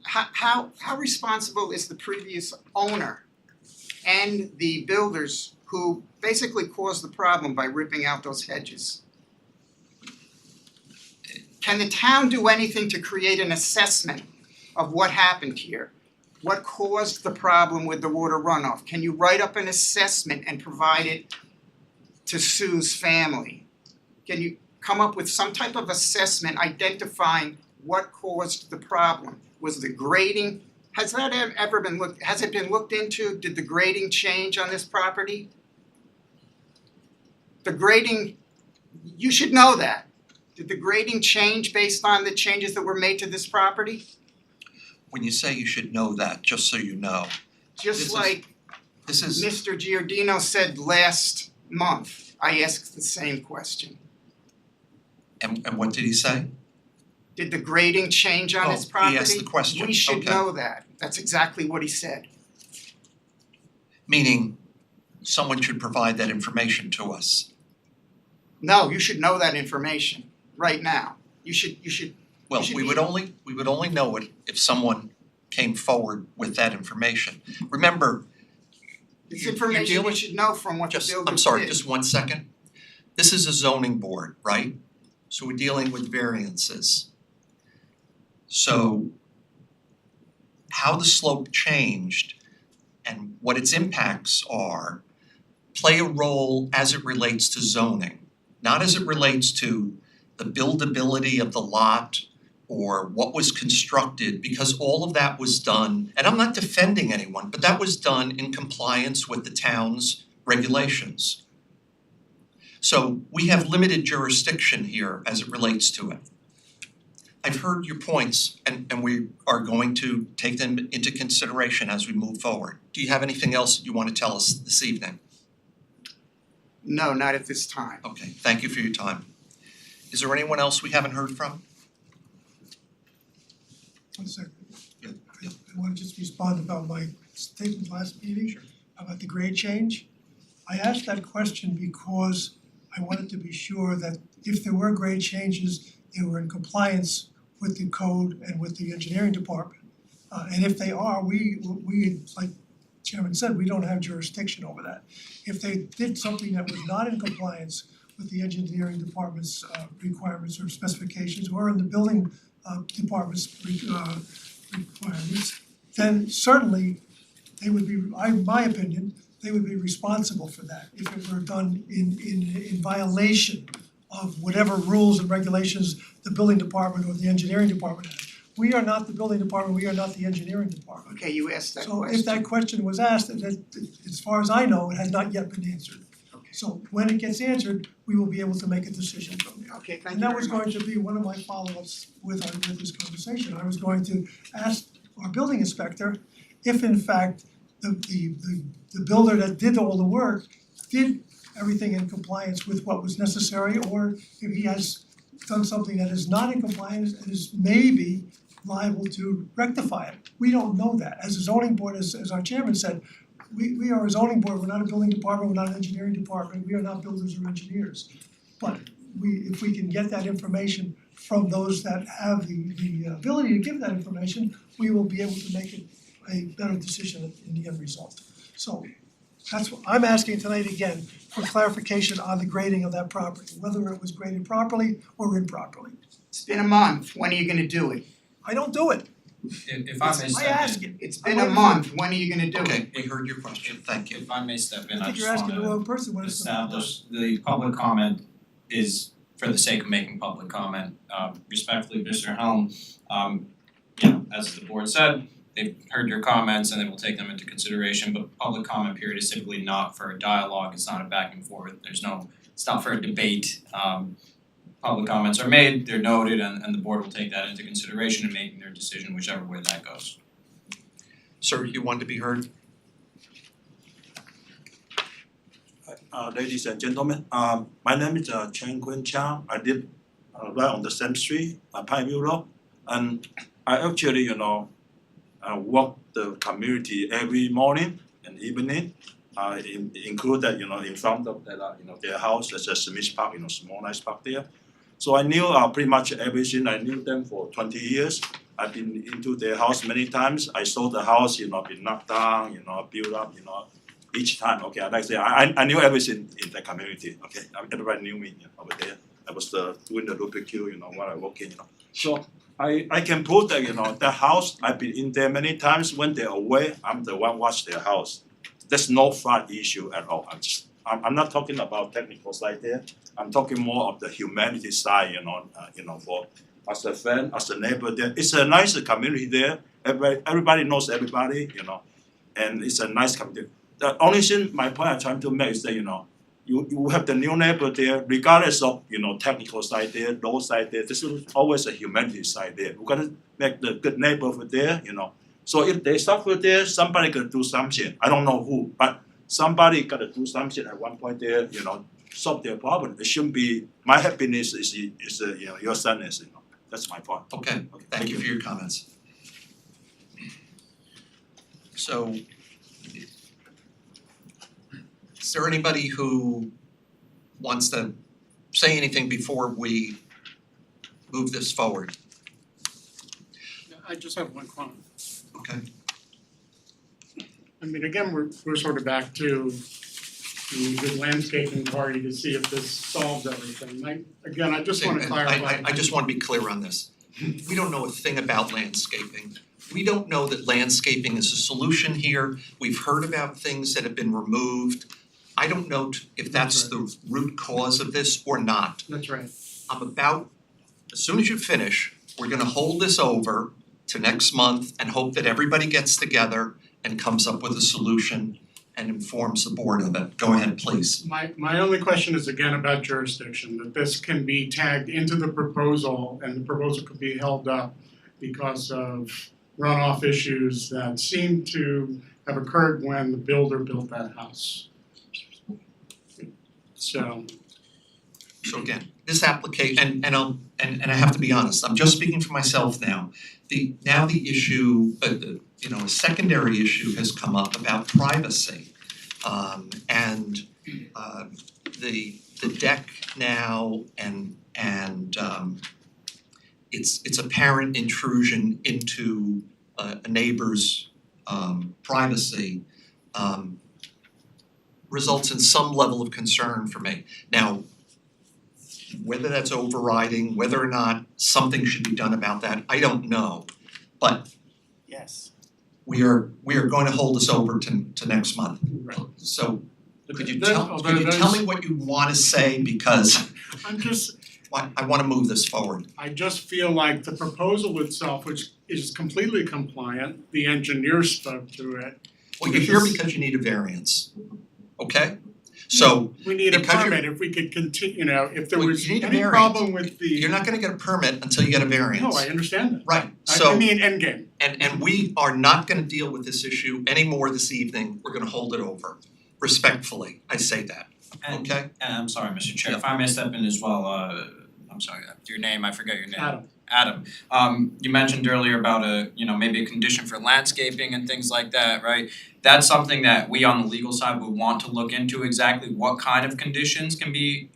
Speaker 11: how responsible is the previous owner and the builders who basically caused the problem by ripping out those hedges? Can the town do anything to create an assessment of what happened here? What caused the problem with the water runoff? Can you write up an assessment and provide it to Sue's family? Can you come up with some type of assessment identifying what caused the problem? Was the grading, has that ever been has it been looked into? Did the grading change on this property? The grading, you should know that. Did the grading change based on the changes that were made to this property?
Speaker 1: When you say you should know that, just so you know,
Speaker 11: Just like
Speaker 1: this is,
Speaker 11: Mr. Giordino said last month, I asked the same question.
Speaker 1: and what did he say?
Speaker 11: Did the grading change on this property?
Speaker 1: He asked the question,
Speaker 11: We should
Speaker 1: okay.
Speaker 11: know that. That's exactly what he said.
Speaker 1: Meaning, someone should provide that information to us.
Speaker 11: No, you should know that information right now. You should
Speaker 1: Well,
Speaker 11: should
Speaker 1: we
Speaker 11: be-
Speaker 1: would only know it if someone came forward with that information. Remember,
Speaker 11: It's
Speaker 1: you're
Speaker 11: information you
Speaker 1: dealing-
Speaker 11: should know from what the builders did.
Speaker 1: I'm sorry, just 1 second. This is a zoning board, right? So we're dealing with variances. So how the slope changed and what its impacts are play a role as it relates to zoning, not as it relates to the buildability of the lot or what was constructed, because all of that was done, and I'm not defending anyone, but that was done in compliance with the town's regulations. So we have limited jurisdiction here as it relates to it. I've heard your points and we are going to take them into consideration as we move forward. Do you have anything else you want to tell us this evening?
Speaker 11: No, not at this time.
Speaker 1: Okay, thank you for your time. Is there anyone else we haven't heard from?
Speaker 2: 1 second.
Speaker 1: Yeah.
Speaker 2: I wanna just respond about my statement last meeting about the grade change. I asked that question because I wanted to be sure that if there were grade changes, they were in compliance with the code and with the engineering department. And if they are, we, like Chairman said, we don't have jurisdiction over that. If they did something that was not in compliance with the engineering department's requirements or specifications or in the building department's requirements, then certainly they would be, in my opinion, they would be responsible for that if it were done in violation of whatever rules and regulations the building department or the engineering department has. We are not the building department, we are not the engineering department.
Speaker 11: Okay, you asked that
Speaker 2: So
Speaker 11: question.
Speaker 2: if that question was asked, as far as I know, it has not yet been answered.
Speaker 11: Okay.
Speaker 2: So when it gets answered, we will be able to make a decision from there.
Speaker 11: Okay, thank
Speaker 2: And
Speaker 11: you
Speaker 2: that
Speaker 11: very
Speaker 2: was
Speaker 11: much.
Speaker 2: going to be one of my follow-ups with this conversation. I was going to ask our building inspector if in fact the builder that did all the work did everything in compliance with what was necessary, or if he has done something that is not in compliance and is maybe liable to rectify it. We don't know that. As a zoning board, as our chairman said, we are a zoning board, we're not a building department, we're not an engineering department, we are not builders or engineers. But if we can get that information from those that have the ability to give that information, we will be able to make it a better decision in the end result. So That's what I'm asking tonight again, for clarification on the grading of that property, whether it was graded properly or improperly.
Speaker 11: It's been a month, when are you gonna do it?
Speaker 2: I don't do it,
Speaker 12: If I may
Speaker 2: I
Speaker 12: step
Speaker 2: ask
Speaker 12: in,
Speaker 2: it.
Speaker 11: It's been a month, when are you gonna do it?
Speaker 1: Okay, we heard your question, thank you.
Speaker 12: if I may step in,
Speaker 2: I
Speaker 12: I
Speaker 2: think
Speaker 12: just
Speaker 2: you're asking the
Speaker 12: wanna
Speaker 2: wrong person what it's about.
Speaker 12: establish the public comment is for the sake of making public comment. Respectfully, Mr. Helm, as the board said, they've heard your comments and they will take them into consideration, but public comment period is typically not for a dialogue, it's not a back and forth, it's not for a debate. Public comments are made, they're noted, and the board will take that into consideration in making their decision, whichever way that goes.
Speaker 1: Sir, you want to be heard?
Speaker 13: Ladies and gentlemen, my name is Chen Kun Chang. I live right on the same street, Pineview Road, and I actually, walk the community every morning and evening. Include that, in front of that, their house, there's a Smith Park, small nice park there. So I knew pretty much everything. I knew them for 20 years. I've been into their house many times. I saw the house, been knocked down, built up, each time. Okay, I'd like to say I knew everything in the community. Okay, everybody knew me over there. I was doing the barbecue, when I walk in, So I can prove that, that house, I've been in there many times. When they're away, I'm the one watch their house. There's no flood issue at all. I'm not talking about technical side there. I'm talking more of the humanity side, for as a friend, as a neighbor there. It's a nice community there. Everybody knows everybody, and it's a nice community. The only thing, my point I'm trying to make is that, you have the new neighbor there, regardless of, technical side there, low side there, there's always a humanity side there. We're gonna make the good neighbor over there, So if they suffer there, somebody gotta do something. I don't know who, but somebody gotta do something at one point there, solve their problem. It shouldn't be, my happiness is your sadness, That's my point.
Speaker 1: Okay, thank you for your comments. So, is there anybody who wants to say anything before we move this forward?
Speaker 5: I just have one comment.
Speaker 1: Okay.
Speaker 5: I mean, again, we're sort of back to the landscaping party to see if this solves everything. I just wanna clarify.
Speaker 1: I just wanna be clear on this. We don't know a thing about landscaping. We don't know that landscaping is a solution here. We've heard about things that have been removed. I don't know if that's the root cause of this or not.
Speaker 5: That's right.
Speaker 1: As soon as you finish, we're gonna hold this over to next month and hope that everybody gets together and comes up with a solution and informs the board of it. Go ahead, please.
Speaker 5: My only question is again about jurisdiction, that this can be tagged into the proposal and the proposal could be held up because of runoff issues that seem to have occurred when the builder built that house. So
Speaker 1: again, this application, and I have to be honest, I'm just speaking for myself now. The issue, a secondary issue has come up about privacy. The deck now and it's apparent intrusion into a neighbor's privacy results in some level of concern for me. Now, whether that's overriding, whether or not something should be done about that, I don't know. But
Speaker 11: Yes.
Speaker 1: we are going to hold this over to next month.
Speaker 5: right.
Speaker 1: So could you
Speaker 5: There's-
Speaker 1: tell me what you wanna say, because
Speaker 5: I'm just,
Speaker 1: I wanna move this forward.
Speaker 5: I just feel like the proposal itself, which is completely compliant, the engineer spoke to it.
Speaker 1: Well, you're here because you need a variance, okay? So
Speaker 5: We need a
Speaker 1: because you're-
Speaker 5: permit, if we could continue, if there
Speaker 1: Well,
Speaker 5: was
Speaker 1: you need a
Speaker 5: any
Speaker 1: variance.
Speaker 5: problem with the.
Speaker 1: you're not gonna get a permit until you get a variance.
Speaker 5: No, I understand that.
Speaker 1: Right,
Speaker 5: I
Speaker 1: so
Speaker 5: mean, endgame.
Speaker 1: and we are not gonna deal with this issue anymore this evening. We're gonna hold it over. Respectfully, I say that, okay?
Speaker 12: And I'm sorry, Mr. Chair, if I may step in as well, I'm sorry, your name, I forget your name.
Speaker 5: Adam.
Speaker 12: You mentioned earlier about maybe a condition for landscaping and things like that, right? That's something that we on the legal side would want to look into, exactly what kind of conditions can be,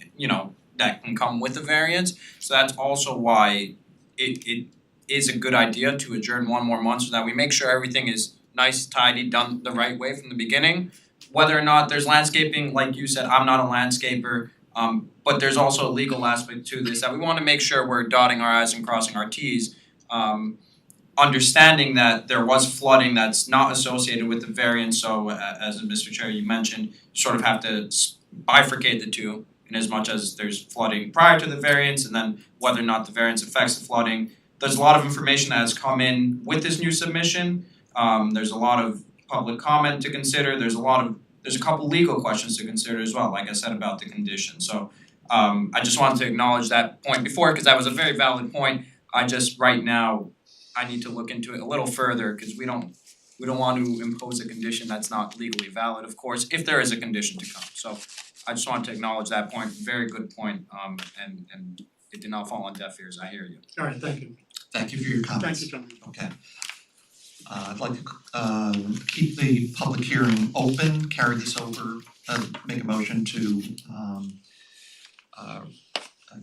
Speaker 12: that can come with a variance. So that's also why it is a good idea to adjourn one more month so that we make sure everything is nice, tidy, done the right way from the beginning. whether or not there's landscaping, like you said, I'm not a landscaper, but there's also a legal aspect to this that we wanna make sure we're dotting our i's and crossing our t's. Understanding that there was flooding that's not associated with the variance, so as Mr. Chair you mentioned, you sort of have to bifurcate the two in as much as there's flooding prior to the variance and then whether or not the variance affects the flooding. There's a lot of information that has come in with this new submission. There's a lot of public comment to consider, there's a couple legal questions to consider as well, like I said about the condition. So I just wanted to acknowledge that point before, because that was a very valid point. I just right now I need to look into it a little further, because we don't want to impose a condition that's not legally valid, of course, if there is a condition to come. So I just wanted to acknowledge that point, very good point, and it did not fall on deaf ears, I hear you.
Speaker 5: Alright, thank you.
Speaker 1: Thank you for your comments.
Speaker 5: Thank you, gentlemen.
Speaker 1: Okay. I'd like to keep the public hearing open, carry this over, make a motion to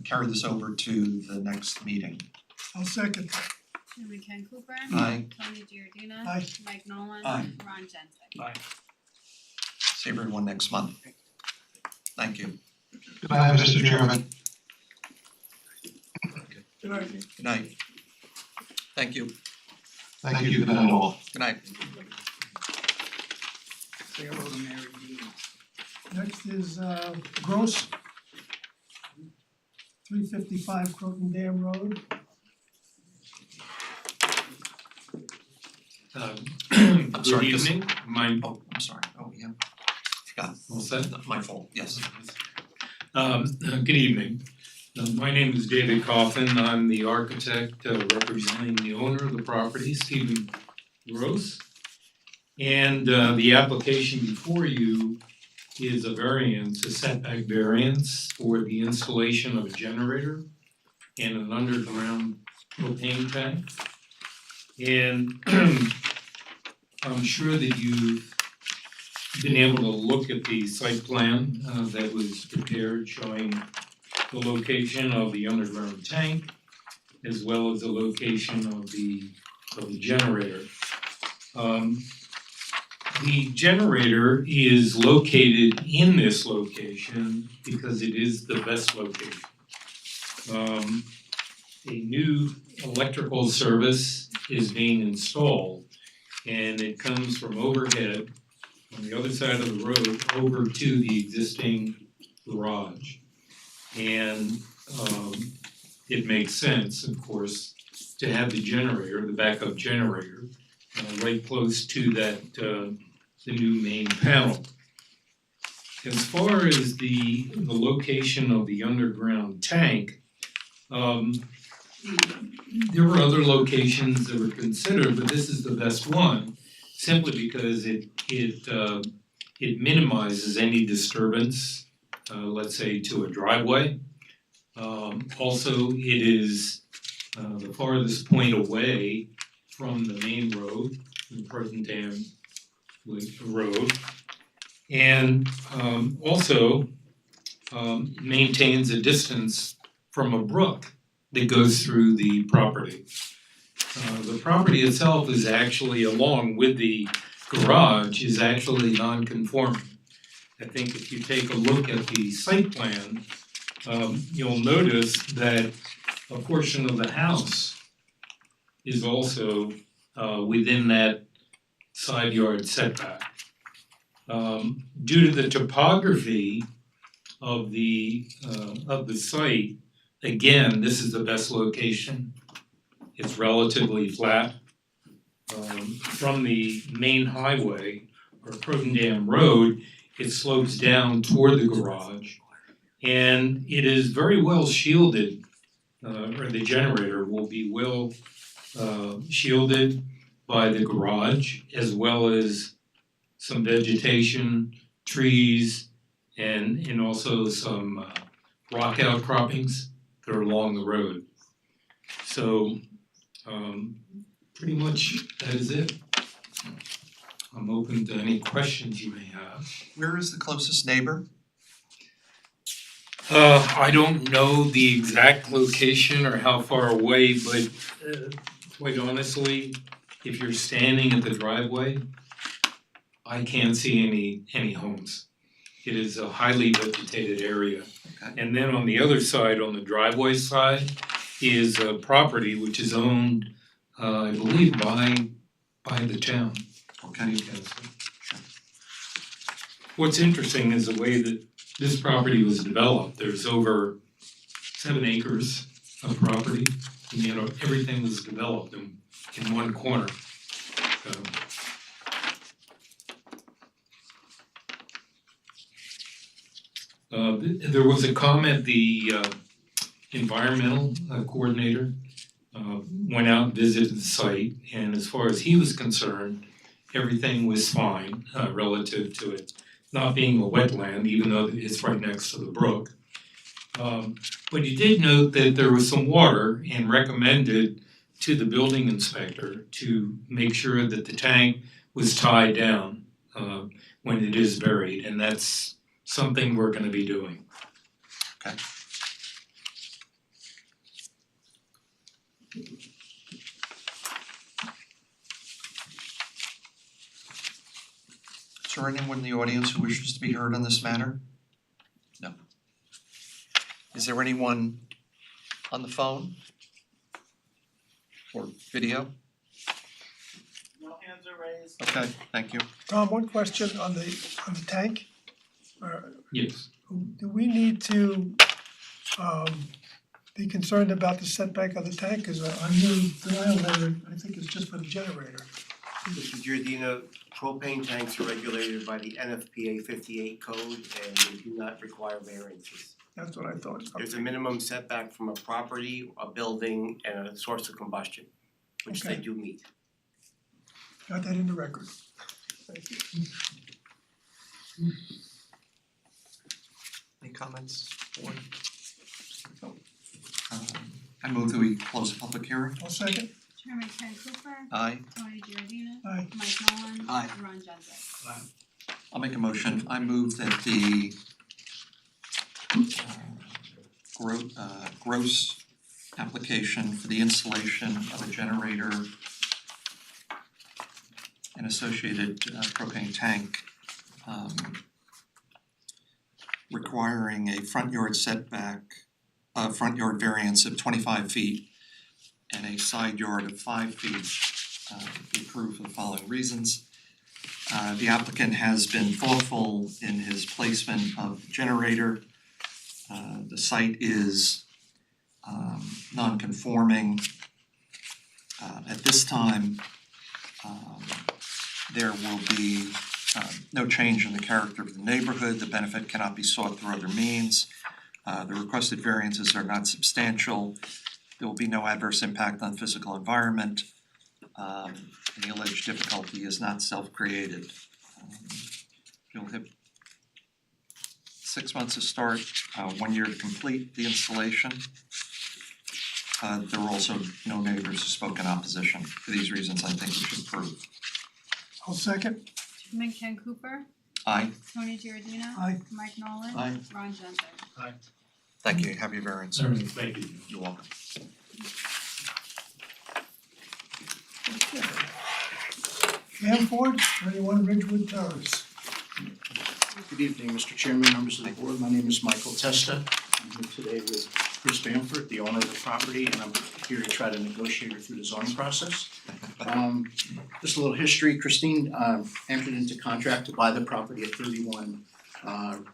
Speaker 1: carry this over to the next meeting.
Speaker 2: I'll second.
Speaker 4: Chairman Ken Cooper.
Speaker 1: Aye.
Speaker 4: Tony Giardina.
Speaker 2: Aye.
Speaker 4: Mike Nolan.
Speaker 1: Aye.
Speaker 4: Ron Genzeg.
Speaker 1: See everyone next month. Thank you.
Speaker 7: Good night, Mr. Chairman.
Speaker 2: Good night.
Speaker 1: Good night. Thank you.
Speaker 7: Thank you, good night all.
Speaker 1: Good night.
Speaker 8: Say hello to Mary Dean.
Speaker 2: Next is Gross, 355 Croton Dam Road.
Speaker 1: I'm sorry,
Speaker 14: Good
Speaker 1: 'cause-
Speaker 14: evening, my,
Speaker 1: Oh, I'm sorry. Oh, yeah. Forgot.
Speaker 14: all set?
Speaker 1: My fault, yes.
Speaker 14: Good evening. My name is David Coffin, I'm the architect representing the owner of the property, Stephen Gross. And the application before you is a variance, a setback variance for the installation of a generator and an underground propane tank. And I'm sure that you've been able to look at the site plan that was prepared showing the location of the underground tank as well as the location of the generator. The generator is located in this location because it is the best location. A new electrical service is being installed and it comes from overhead on the other side of the road over to the existing garage. And it makes sense, of course, to have the generator, the backup generator, right close to that the new main panel. As far as the location of the underground tank, there were other locations that were considered, but this is the best one, simply because it minimizes any disturbance, let's say to a driveway. Also, it is the farthest point away from the main road, the Croton Dam Road. And also maintains a distance from a brook that goes through the property. The property itself is actually, along with the garage, is actually non-conforming. I think if you take a look at the site plan, you'll notice that a portion of the house is also within that side yard setback. Due to the topography of the site, again, this is the best location. It's relatively flat. From the main highway or Croton Dam Road, it slopes down toward the garage. And it is very well shielded, or the generator will be well shielded by the garage, as well as some vegetation, trees, and also some rock outcroppings that are along the road. So pretty much that is it. I'm open to any questions you may have.
Speaker 1: Where is the closest neighbor?
Speaker 14: I don't know the exact location or how far away, but quite honestly, if you're standing at the driveway, I can't see any homes. It is a highly vegetated area.
Speaker 1: Okay.
Speaker 14: And then on the other side, on the driveway side, is a property which is owned, I believe by the town.
Speaker 1: Okay.
Speaker 14: What's interesting is the way that this property was developed. There's over 7 acres of property, and you know, everything was developed in one corner. There was a comment, the environmental coordinator went out and visited the site, and as far as he was concerned, everything was fine relative to it not being a wetland, even though it's right next to the brook. But he did note that there was some water and recommended to the building inspector to make sure that the tank was tied down when it is buried, and that's something we're gonna be doing.
Speaker 1: Okay. Is there anyone in the audience who wishes to be heard on this matter? No. Is there anyone on the phone or video?
Speaker 8: No hands are raised.
Speaker 1: Okay, thank you.
Speaker 2: Tom, one question on the tank.
Speaker 14: Yes.
Speaker 2: Do we need to be concerned about the setback of the tank? Cause on your denial letter, I think it's just for the generator.
Speaker 3: Mr. Giardino, propane tanks are regulated by the NFPA 58 code and they do not require variances.
Speaker 2: That's what I thought.
Speaker 3: There's a minimum setback from a property, a building, and a source of combustion, which they
Speaker 2: Okay.
Speaker 3: do meet.
Speaker 2: Got that in the record. Thank you.
Speaker 1: Any comments? Board? I move that we close the public hearing.
Speaker 2: I'll second.
Speaker 4: Chairman Ken Cooper,
Speaker 1: Aye.
Speaker 4: Tony Giardina,
Speaker 2: Aye.
Speaker 4: Mike Nolan,
Speaker 1: Aye.
Speaker 4: Ron Genzeg.
Speaker 1: I'll make a motion. I move that the gross application for the installation of a generator and associated propane tank requiring a front yard setback, front yard variance of 25 feet and a side yard of 5 feet be approved for the following reasons. The applicant has been thoughtful in his placement of the generator. The site is non-conforming. At this time, there will be no change in the character of the neighborhood. The benefit cannot be sought through other means. The requested variances are not substantial. There will be no adverse impact on physical environment. And the alleged difficulty is not self-created. You'll have 6 months to start, 1 year to complete the installation. There were also no neighbors who spoke in opposition. For these reasons, I think we should approve.
Speaker 2: I'll second.
Speaker 4: Chairman Ken Cooper,
Speaker 1: Aye.
Speaker 4: Tony Giardina,
Speaker 2: Aye.
Speaker 4: Mike Nolan,
Speaker 1: Aye.
Speaker 4: Ron Genzeg.
Speaker 1: Thank you. Have your variance.
Speaker 14: All right, thank you.
Speaker 1: You're welcome.
Speaker 2: Cam Ford, 21 Ridgewood Terrace.
Speaker 15: Good evening, Mr. Chairman, members of the board. My name is Michael Testa. I'm here today with Chris Bamford, the owner of the property, and I'm here to try to negotiate her through the zoning process. Just a little history. Christine entered into contract to buy the property at 31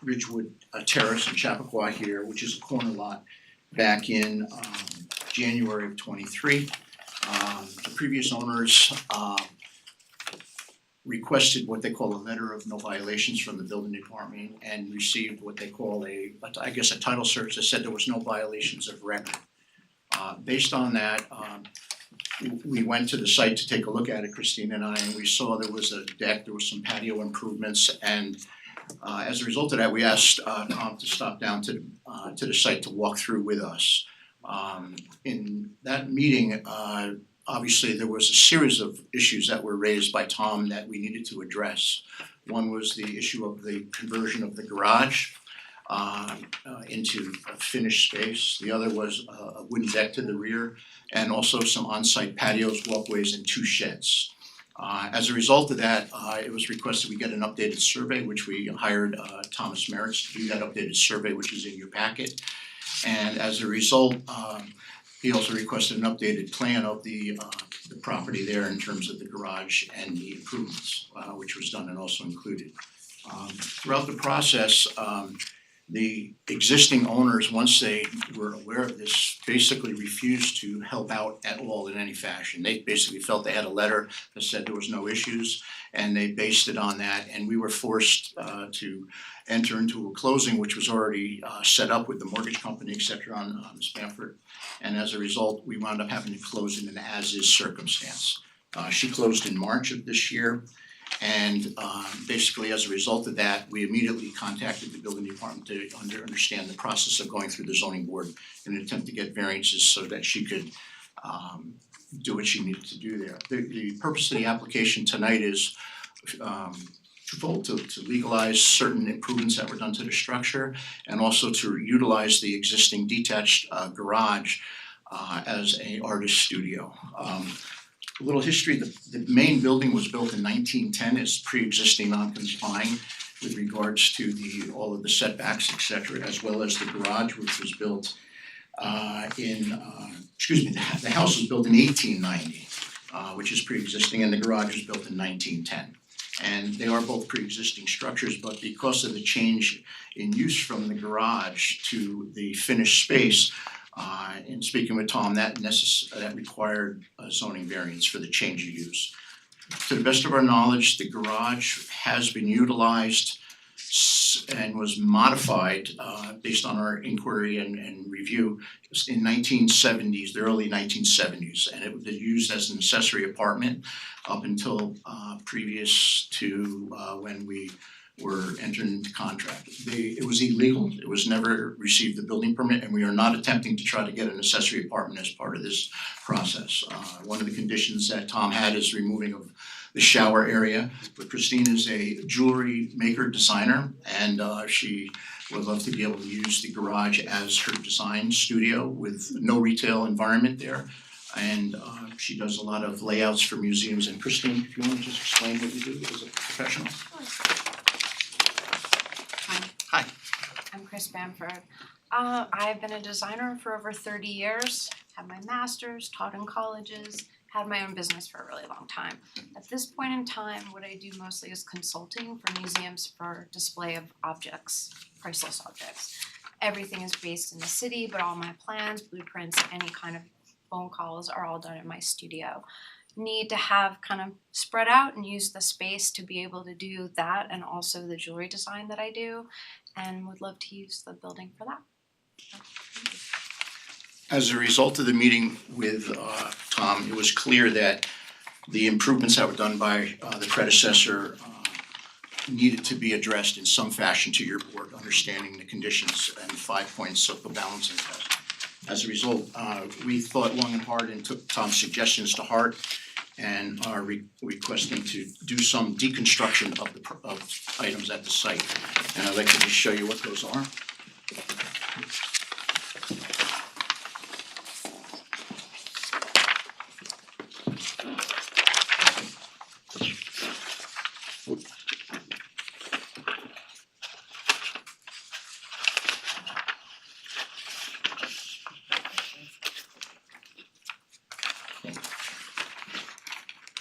Speaker 15: Ridgewood Terrace in Chappaqua here, which is a corner lot, back in January of '23. The previous owners requested what they call a letter of no violations from the building department and received what they call a title search that said there was no violations of record. Based on that, we went to the site to take a look at it, Christine and I, and we saw there was a deck, there was some patio improvements, and as a result of that, we asked Tom to stop down to the site to walk through with us. In that meeting, obviously, there was a series of issues that were raised by Tom that we needed to address. One was the issue of the conversion of the garage into a finished space. The other was a wooden deck to the rear, and also some on-site patios, walkways, and 2 sheds. As a result of that, it was requested we get an updated survey, which we hired Thomas Merritts to do that updated survey, which is in your packet. And as a result, he also requested an updated plan of the property there in terms of the garage and the improvements, which was done and also included. Throughout the process, the existing owners, once they were aware of this, basically refused to help out at all in any fashion. They basically felt they had a letter that said there was no issues, and they based it on that, and we were forced to enter into a closing which was already set up with the mortgage company, et cetera, on Ms. Bamford. And as a result, we wound up having to close in an as-is circumstance. She closed in March of this year. And basically as a result of that, we immediately contacted the building department to understand the process of going through the zoning board in an attempt to get variances so that she could do what she needed to do there. The purpose of the application tonight is twofold, to legalize certain improvements that were done to the structure and also to utilize the existing detached garage as an artist studio. A little history, the main building was built in 1910, it's pre-existing non-conforming with regards to all of the setbacks, et cetera, as well as the garage, which was built the house was built in 1890, which is pre-existing, and the garage was built in 1910. And they are both pre-existing structures, but because of the change in use from the garage to the finished space, in speaking with Tom, that required a zoning variance for the change of use. To the best of our knowledge, the garage has been utilized and was modified based on our inquiry and review in 1970s, the early 1970s, and it was used as an accessory apartment up until previous to when we were entering into contract. It was illegal, it was never received the building permit, and we are not attempting to try to get an accessory apartment as part of this process. One of the conditions that Tom had is removing of the shower area, but Christine is a jewelry maker designer, and she would love to be able to use the garage as her design studio with no retail environment there. And she does a lot of layouts for museums. And Christine, if you wanna just explain what you do as a professional? Hi.
Speaker 10: I'm Chris Bamford. I've been a designer for over 30 years, had my master's, taught in colleges, had my own business for a really long time. At this point in time, what I do mostly is consulting for museums for display of objects, priceless objects. Everything is based in the city, but all my plans, blueprints, any kind of phone calls are all done in my studio. Need to have kind of spread out and use the space to be able to do that and also the jewelry design that I do, and would love to use the building for that.
Speaker 15: As a result of the meeting with Tom, it was clear that the improvements that were done by the predecessor needed to be addressed in some fashion to your board, understanding the conditions and 5 points of the balancing test. As a result, we thought long and hard and took Tom's suggestions to heart and are requesting to do some deconstruction of items at the site. And I'd like to just show you what those are.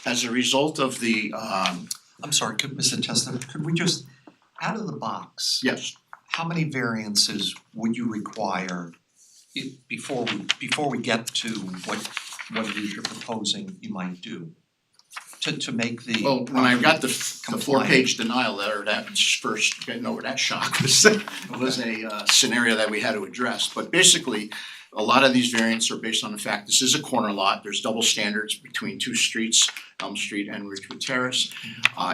Speaker 15: As a result of the
Speaker 1: I'm sorry, Mr. Chestnut, could we just, out of the box?
Speaker 15: Yes.
Speaker 1: How many variances would you require before we get to what it is you're proposing you might do? To make the
Speaker 15: Well, when I got the
Speaker 1: compliant.
Speaker 15: 4-page denial letter, that first getting over that shock was a scenario that we had to address. But basically, a lot of these variants are based on the fact this is a corner lot. There's double standards between two streets, Elm Street and Ridgewood Terrace.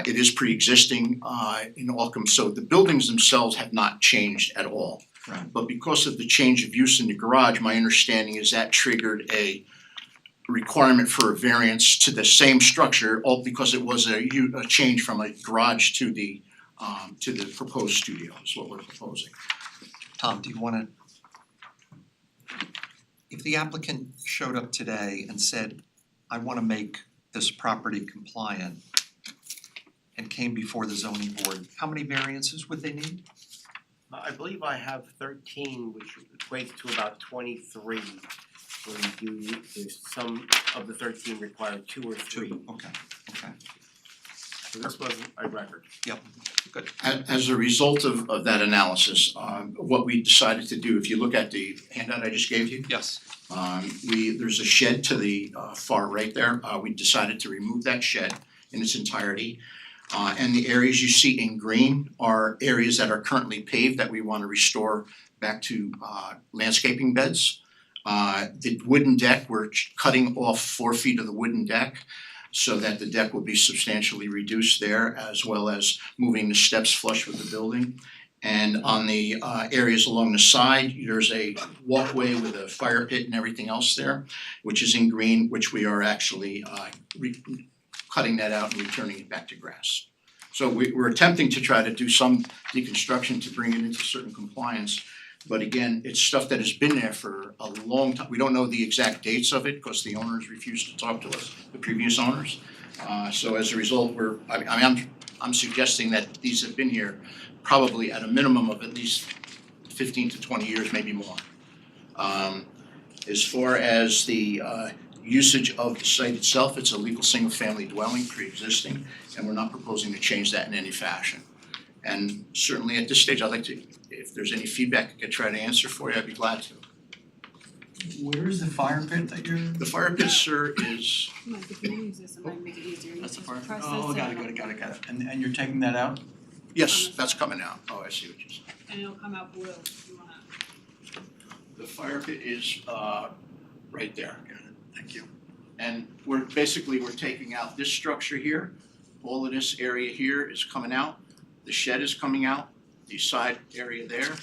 Speaker 15: It is pre-existing in Alcom, so the buildings themselves have not changed at all.
Speaker 1: Right.
Speaker 15: But because of the change of use in the garage, my understanding is that triggered a requirement for a variance to the same structure, all because it was a change from a garage to the proposed studio is what we're proposing.
Speaker 1: Tom, do you wanna, if the applicant showed up today and said, I wanna make this property compliant and came before the zoning board, how many variances would they need?
Speaker 3: I believe I have 13, which equates to about 23. When you do, there's some of the 13 require 2 or 3.
Speaker 1: Okay.
Speaker 3: So this was a record.
Speaker 1: Yep, good.
Speaker 15: As a result of that analysis, what we decided to do, if you look at the handout I just gave you,
Speaker 1: Yes.
Speaker 15: there's a shed to the far right there. We decided to remove that shed in its entirety. And the areas you see in green are areas that are currently paved that we want to restore back to landscaping beds. The wooden deck, we're cutting off 4 feet of the wooden deck so that the deck will be substantially reduced there, as well as moving the steps flush with the building. And on the areas along the side, there's a walkway with a fire pit and everything else there, which is in green, which we are actually cutting that out and returning it back to grass. So we're attempting to try to do some deconstruction to bring it into certain compliance. But again, it's stuff that has been there for a long time. We don't know the exact dates of it because the owners refused to talk to us, the previous owners. So as a result, I'm suggesting that these have been here probably at a minimum of at least 15 to 20 years, maybe more. As far as the usage of the site itself, it's a legal single-family dwelling pre-existing, and we're not proposing to change that in any fashion. And certainly at this stage, I'd like to, if there's any feedback I could try to answer for you, I'd be glad to.
Speaker 16: Where is the fire pit that you're?
Speaker 15: The fire pit, sir, is,
Speaker 4: Mike, if you use this, it might make it easier. You
Speaker 16: That's the
Speaker 4: just
Speaker 16: fire pit?
Speaker 4: press
Speaker 16: Oh,
Speaker 4: this
Speaker 16: got
Speaker 4: and
Speaker 16: it. And you're taking that out?
Speaker 15: yes, that's coming out. Oh, I see what you're saying.
Speaker 4: and it'll come out blue if you wanna.
Speaker 15: The fire pit is right there.
Speaker 16: Got it, thank you.
Speaker 15: And we're taking out this structure here. All of this area here is coming out. The shed is coming out, the side area there,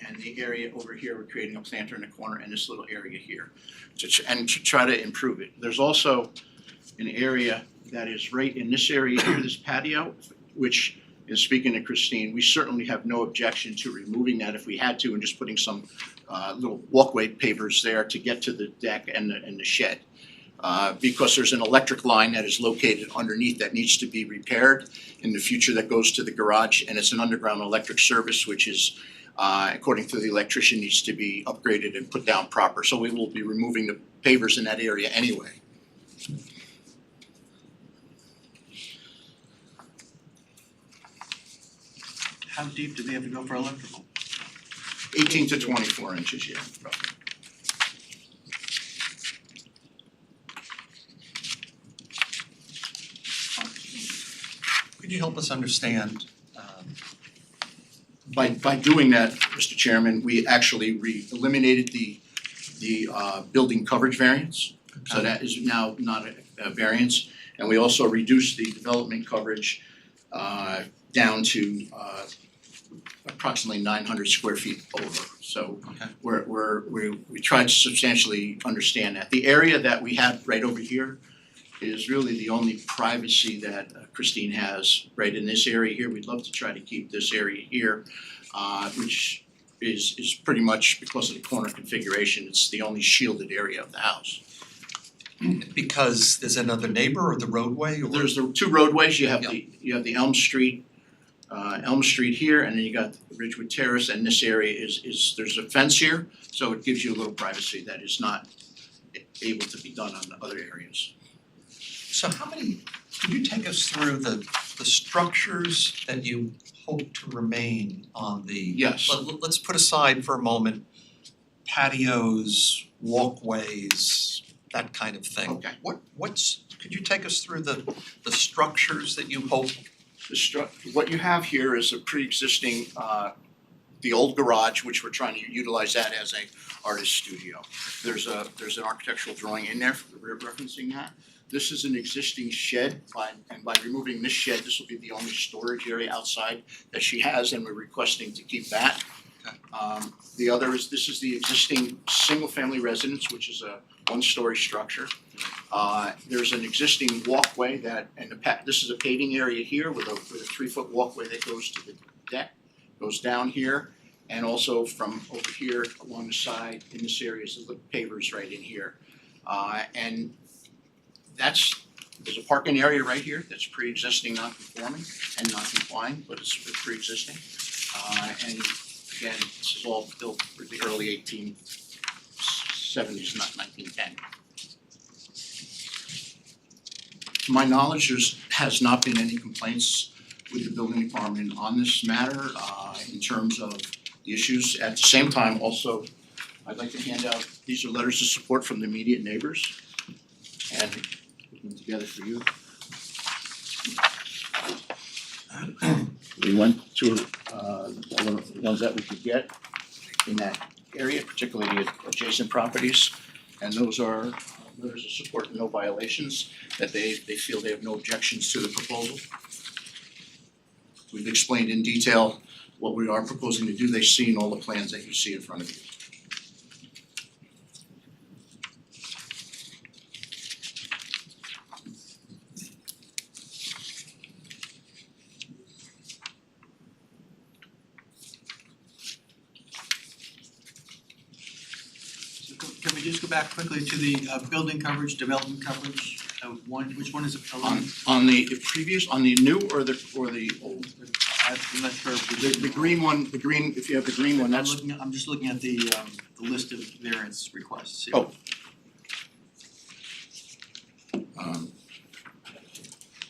Speaker 15: and the area over here, we're creating a planter in the corner and this little area here. To try to improve it. There's also an area that is right in this area here, this patio, which is, speaking to Christine, we certainly have no objection to removing that if we had to and just putting some little walkway pavers there to get to the deck and the shed. Because there's an electric line that is located underneath that needs to be repaired in the future that goes to the garage, and it's an underground electric service which is, according to the electrician, needs to be upgraded and put down proper. So we will be removing the pavers in that area anyway.
Speaker 16: How deep do they have to go for electrical?
Speaker 15: 18 to 24 inches, yeah, roughly.
Speaker 1: Could you help us understand,
Speaker 15: By doing that, Mr. Chairman, we actually eliminated the building coverage variance. So that is now not a variance. And we also reduced the development coverage down to approximately 900 square feet over. So we tried to substantially understand that. The area that we have right over here is really the only privacy that Christine has right in this area here. We'd love to try to keep this area here, which is pretty much, because of the corner configuration, it's the only shielded area of the house.
Speaker 1: because there's another neighbor or the roadway or?
Speaker 15: There's the two roadways, you have the Elm Street here, and then you got Ridgewood Terrace, and this area is there's a fence here, so it gives you a little privacy that is not able to be done on the other areas.
Speaker 1: So could you take us through the structures that you hope to remain on the?
Speaker 15: Yes.
Speaker 1: Let's put aside for a moment patios, walkways, that kind of thing.
Speaker 15: Okay.
Speaker 1: Could you take us through the structures that you hope?
Speaker 15: What you have here is a pre-existing the old garage, which we're trying to utilize that as a artist studio. There's an architectural drawing in there referencing that. This is an existing shed, and by removing this shed, this will be the only storage area outside that she has, and we're requesting to keep that. The other is, this is the existing single-family residence, which is a one-story structure. There's an existing walkway this is a paving area here with a 3-foot walkway that goes to the deck, goes down here, and also from over here along the side in this area is the pavers right in here. And that's There's a parking area right here that's pre-existing non-conforming and non-complying, but it's pre-existing. And again, this is all built for the early 1870s, not 1910. To my knowledge, has not been any complaints with the building department on this matter, in terms of the issues. At the same time, also, I'd like to hand out, these are letters of support from the immediate neighbors, and put them together for you. We went to the ones that we could get in that area, particularly the adjacent properties, and those are letters of support and no violations, that they feel they have no objections to the proposal. We've explained in detail what we are proposing to do. They've seen all the plans that you see in front of you.
Speaker 16: So can we just go back quickly to the building coverage, development coverage? Which one is it?
Speaker 15: On the previous, on the new or the old?
Speaker 16: I'm not sure.
Speaker 15: The green one, if you have the green one, that's.
Speaker 16: I'm just looking at the list of variance requests here.
Speaker 15: Oh.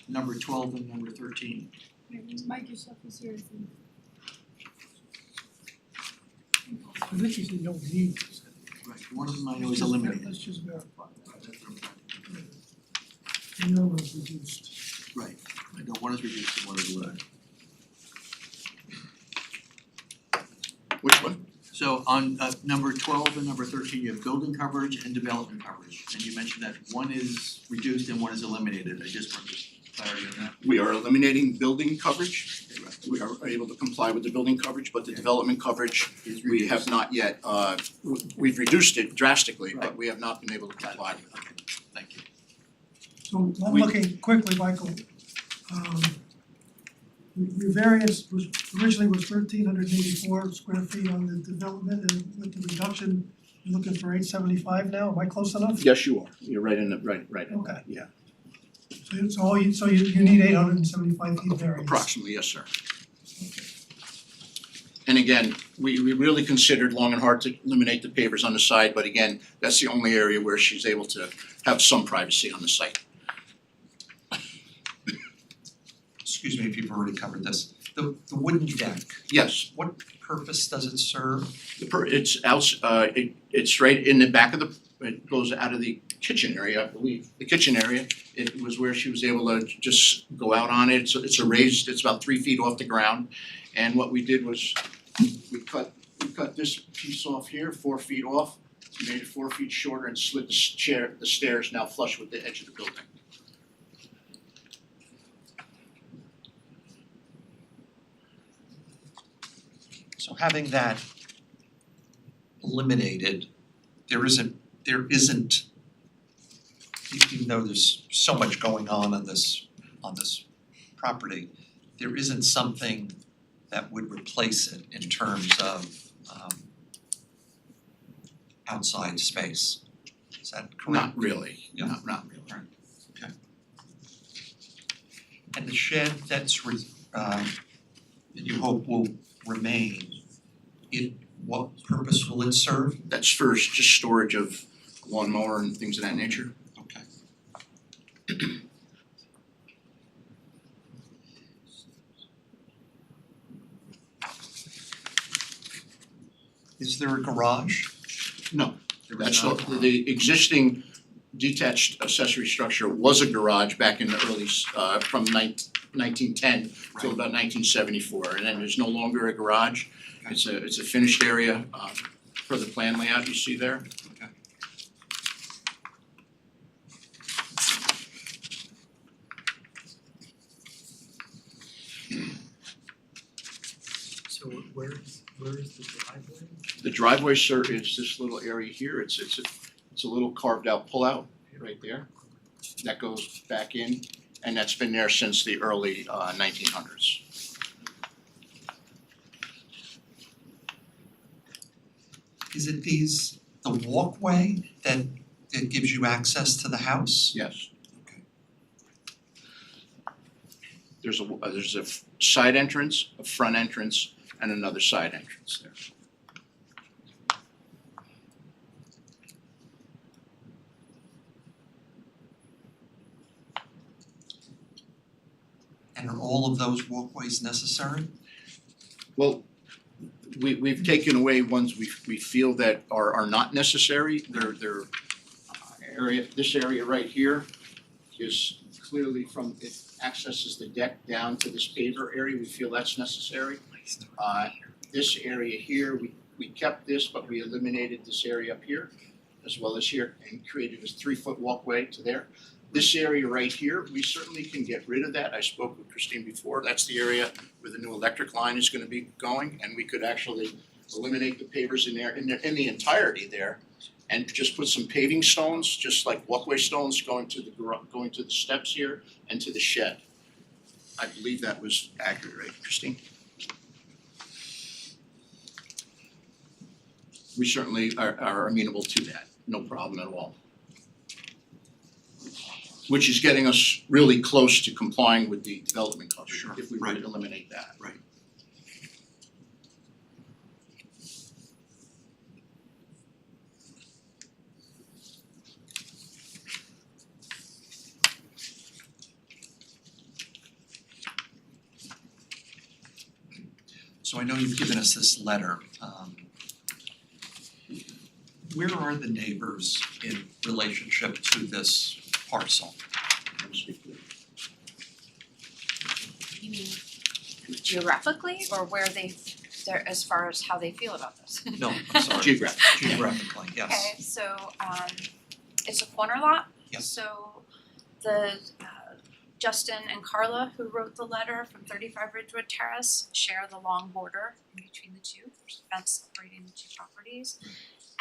Speaker 16: Number 12 and number 13.
Speaker 4: Mike, yourself is here, I think.
Speaker 2: I think you said you don't need this.
Speaker 16: Right, one of them I know is eliminated.
Speaker 2: Let's just verify that. The other one's reduced.
Speaker 16: Right, I know one is reduced and one is eliminated.
Speaker 15: Which one?
Speaker 16: So on number 12 and number 13, you have building coverage and development coverage. And you mentioned that one is reduced and one is eliminated. I just wanted clarity on that.
Speaker 15: We are eliminating building coverage. We are able to comply with the building coverage, but the development coverage, we have not yet, we've reduced it drastically, but we have not been able to comply with it.
Speaker 16: Thank you.
Speaker 2: So I'm looking quickly, Michael. Your variance was originally 1,384 square feet on the development, and with the reduction, you're looking for 875 now. Am I close enough?
Speaker 15: Yes, you are. You're right in the, right.
Speaker 2: Okay.
Speaker 15: Yeah,
Speaker 2: So you need 875 feet variance.
Speaker 15: approximately, yes, sir. And again, we really considered long and hard to eliminate the pavers on the side, but again, that's the only area where she's able to have some privacy on the site.
Speaker 1: Excuse me if you've already covered this. The wooden deck,
Speaker 15: Yes,
Speaker 1: what purpose does it serve?
Speaker 15: it's right in the back of it goes out of the kitchen area, I believe. The kitchen area, it was where she was able to just go out on it. So it's a raised, it's about 3 feet off the ground. And what we did was we cut this piece off here, 4 feet off, made it 4 feet shorter and slid the stairs now flush with the edge of the building.
Speaker 1: So having that eliminated, there isn't, even though there's so much going on this property, there isn't something that would replace it in terms of outside space. Is that correct?
Speaker 15: Not really,
Speaker 1: Yeah.
Speaker 15: not really.
Speaker 1: Okay. And the shed that you hope will remain, what purpose will it serve?
Speaker 15: That's for just storage of lawnmower and things of that nature.
Speaker 1: Okay. Is there a garage?
Speaker 15: No,
Speaker 1: There is
Speaker 15: that's
Speaker 1: not a garage.
Speaker 15: the existing detached accessory structure was a garage back in the early, from 1910 till about 1974, and then there's no longer a garage. It's a finished area, for the plan layout you see there.
Speaker 1: Okay.
Speaker 16: So where is the driveway?
Speaker 15: The driveway, sir, is this little area here. It's a little carved out pullout right there that goes back in, and that's been there since the early 1900s.
Speaker 1: Is it the walkway that gives you access to the house?
Speaker 15: Yes.
Speaker 1: Okay.
Speaker 15: there's a side entrance, a front entrance, and another side entrance there.
Speaker 1: And are all of those walkways necessary?
Speaker 15: Well, we've taken away ones we feel that are not necessary. They're area, this area right here is clearly from, it accesses the deck down to this paver area, we feel that's necessary. This area here, we kept this, but we eliminated this area up here as well as here and created a 3-foot walkway to there. This area right here, we certainly can get rid of that. I spoke with Christine before. That's the area where the new electric line is gonna be going, and we could actually eliminate the pavers in there, in the entirety there, and just put some paving stones, just like walkway stones going to the steps here and to the shed. I believe that was accurate, right, Christine? We certainly are amenable to that, no problem at all. Which is getting us really close to complying with the development coverage,
Speaker 1: Sure,
Speaker 15: if we were to eliminate that.
Speaker 1: Right. So I know you've given us this letter. Where are the neighbors in relationship to this parcel?
Speaker 4: You mean geographically or where they're as far as how they feel about this?
Speaker 1: No, I'm sorry. Geographically, yes.
Speaker 4: Okay, so it's a corner lot.
Speaker 1: Yes.
Speaker 4: So the Justin and Carla, who wrote the letter from 35 Ridgewood Terrace, share the long border in between the two. There's a fence separating the two properties.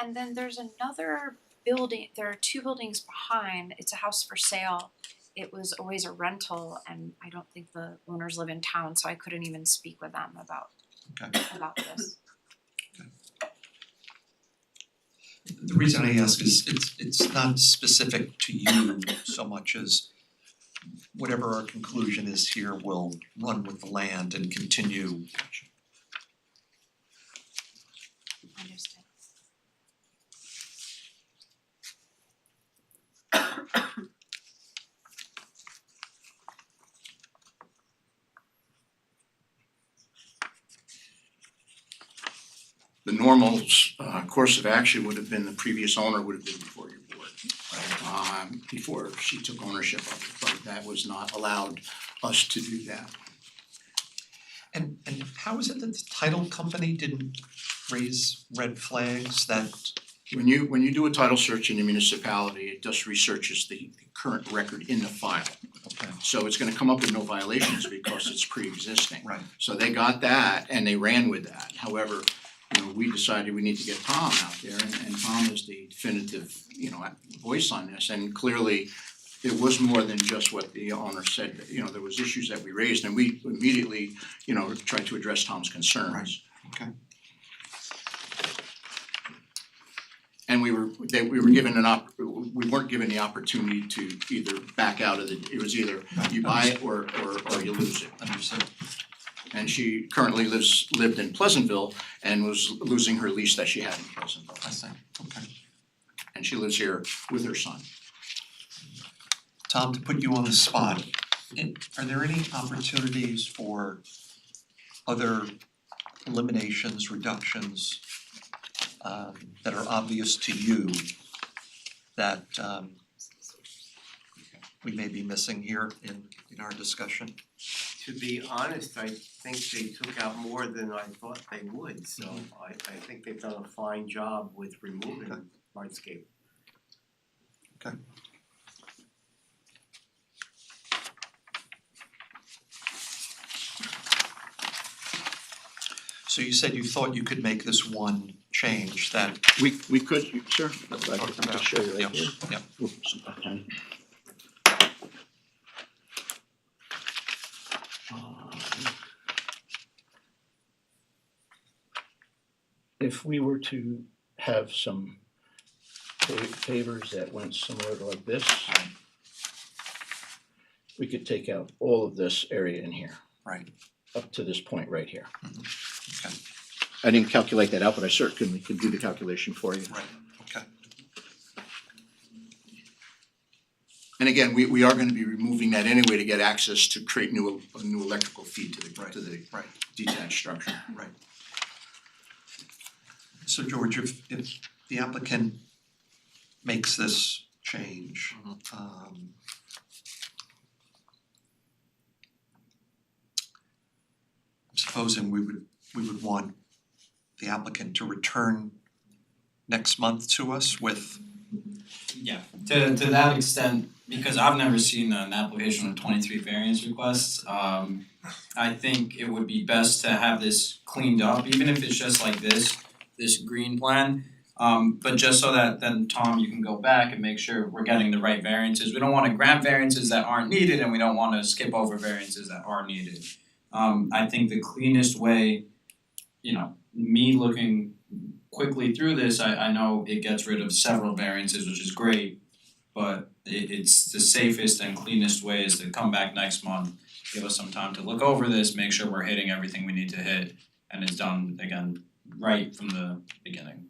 Speaker 4: And then there's another building, there are 2 buildings behind. It's a house for sale. It was always a rental, and I don't think the owners live in town, so I couldn't even speak with them about this.
Speaker 1: The reason I ask is it's not specific to you so much as whatever our conclusion is here will run with the land and continue.
Speaker 4: Understood.
Speaker 15: The normal course of action would have been the previous owner would have been before your board, right? Before she took ownership of it, but that was not allowed us to do that.
Speaker 1: And how is it that the title company didn't raise red flags that?
Speaker 15: When you do a title search in a municipality, it just researches the current record in the file.
Speaker 1: Okay.
Speaker 15: So it's gonna come up with no violations because it's pre-existing.
Speaker 1: Right.
Speaker 15: So they got that and they ran with that. However, we decided we need to get Tom out there and Tom is the definitive, voice on this. And clearly, it was more than just what the owner said. There was issues that we raised and we immediately, tried to address Tom's concerns.
Speaker 1: Right. Okay.
Speaker 15: And we weren't given the opportunity to either back out of it was either you buy it or you lose it.
Speaker 1: Understood.
Speaker 15: And she currently lived in Pleasantville and was losing her lease that she had in Pleasantville.
Speaker 1: I see, okay.
Speaker 15: And she lives here with her son.
Speaker 1: Tom, to put you on the spot, are there any opportunities for other eliminations, reductions that are obvious to you that we may be missing here in our discussion?
Speaker 3: To be honest, I think they took out more than I thought they would, so I think they've done a fine job with removing hardscape.
Speaker 1: Okay. So you said you thought you could make this one change that
Speaker 15: We could, sure, I can show you right
Speaker 1: Yep,
Speaker 15: here.
Speaker 1: yep.
Speaker 15: Oops, okay. If we were to have some pavers that went similar to like this, we could take out all of this area in here,
Speaker 1: Right.
Speaker 15: up to this point right here.
Speaker 1: Okay.
Speaker 15: I didn't calculate that out, but I certainly could do the calculation for you.
Speaker 1: Right, okay.
Speaker 15: And again, we are gonna be removing that anyway to get access to create a new electrical feed to
Speaker 1: Right,
Speaker 15: the
Speaker 1: right.
Speaker 15: detached structure.
Speaker 1: Right. So George, if the applicant makes this change, supposing we would want the applicant to return next month to us with,
Speaker 12: Yeah, to that extent, because I've never seen an application with 23 variance requests, I think it would be best to have this cleaned up, even if it's just like this green plan. But just so that then Tom, you can go back and make sure we're getting the right variances. We don't wanna grant variances that aren't needed and we don't wanna skip over variances that are needed. I think the cleanest way, me looking quickly through this, I know it gets rid of several variances, which is great. But it's the safest and cleanest way is to come back next month, give us some time to look over this, make sure we're hitting everything we need to hit, and it's done again right from the beginning.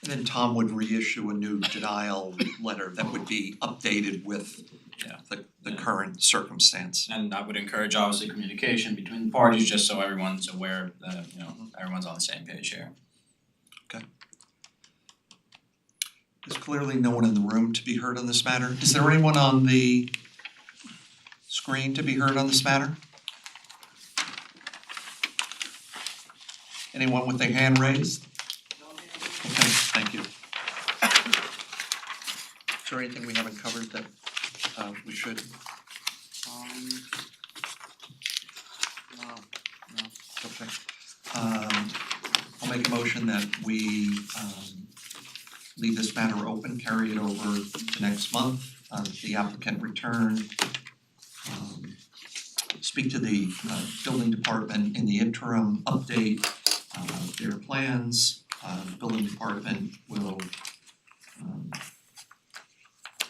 Speaker 1: and then Tom would reissue a new denial letter that would be updated with the current circumstance.
Speaker 12: And I would encourage obviously communication between the parties, just so everyone's aware that, everyone's on the same page here.
Speaker 1: There's clearly no one in the room to be heard on this matter. Is there anyone on the screen to be heard on this matter? Anyone with their hand raised? Okay, thank you. Is there anything we haven't covered that we should?
Speaker 15: No.
Speaker 1: Okay. I'll make a motion that we leave this matter open, carry it over to next month, the applicant return. Speak to the building department in the interim, update their plans. Building department will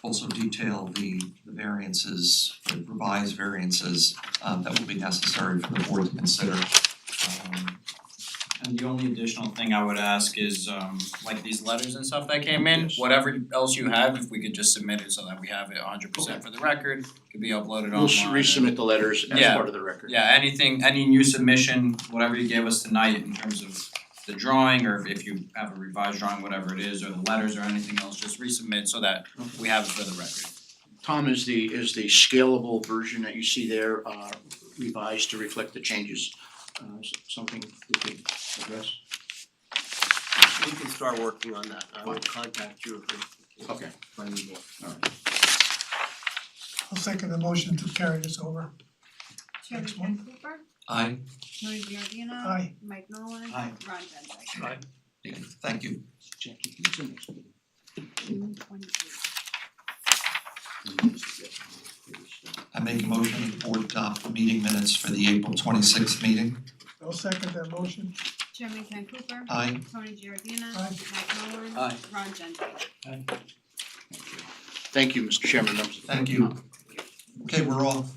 Speaker 1: also detail the variances, the revised variances that will be necessary for the board to consider.
Speaker 12: And the only additional thing I would ask is like these letters and stuff that came in, whatever else you have, if we could just submit it so that we have it 100% for the record, could be uploaded online.
Speaker 15: We'll resubmit the letters as part of the record.
Speaker 12: Yeah, any new submission, whatever you gave us tonight in terms of the drawing, or if you have a revised drawing, whatever it is, or the letters or anything else, just resubmit so that we have it for the record.
Speaker 15: Tom, is the scalable version that you see there revised to reflect the changes? Something we could address?
Speaker 3: We can start working on that. I will contact you if
Speaker 15: Okay.
Speaker 3: I need more.
Speaker 15: Alright.
Speaker 2: I'll second the motion to carry this over.
Speaker 17: Chairman
Speaker 2: Next
Speaker 17: Ken
Speaker 2: one.
Speaker 17: Cooper,
Speaker 2: Aye.
Speaker 17: Tony Giardina.
Speaker 2: Aye.
Speaker 17: Mike Nolan.
Speaker 1: Aye.
Speaker 17: Ron Genzeg.
Speaker 1: Aye. Thank you.
Speaker 15: Jackie, what's the next one?
Speaker 17: June 28th.
Speaker 1: I make a motion that the board adopt meeting minutes for the April 26th meeting.
Speaker 2: I'll second that motion.
Speaker 17: Chairman Ken Cooper.
Speaker 1: Aye.
Speaker 17: Tony Giardina.
Speaker 2: Aye.
Speaker 17: Mike Nolan.
Speaker 15: Aye.
Speaker 17: Ron Genzeg.
Speaker 15: Thank you, Mr. Chairman, members of the
Speaker 1: Thank you. Okay, we're off.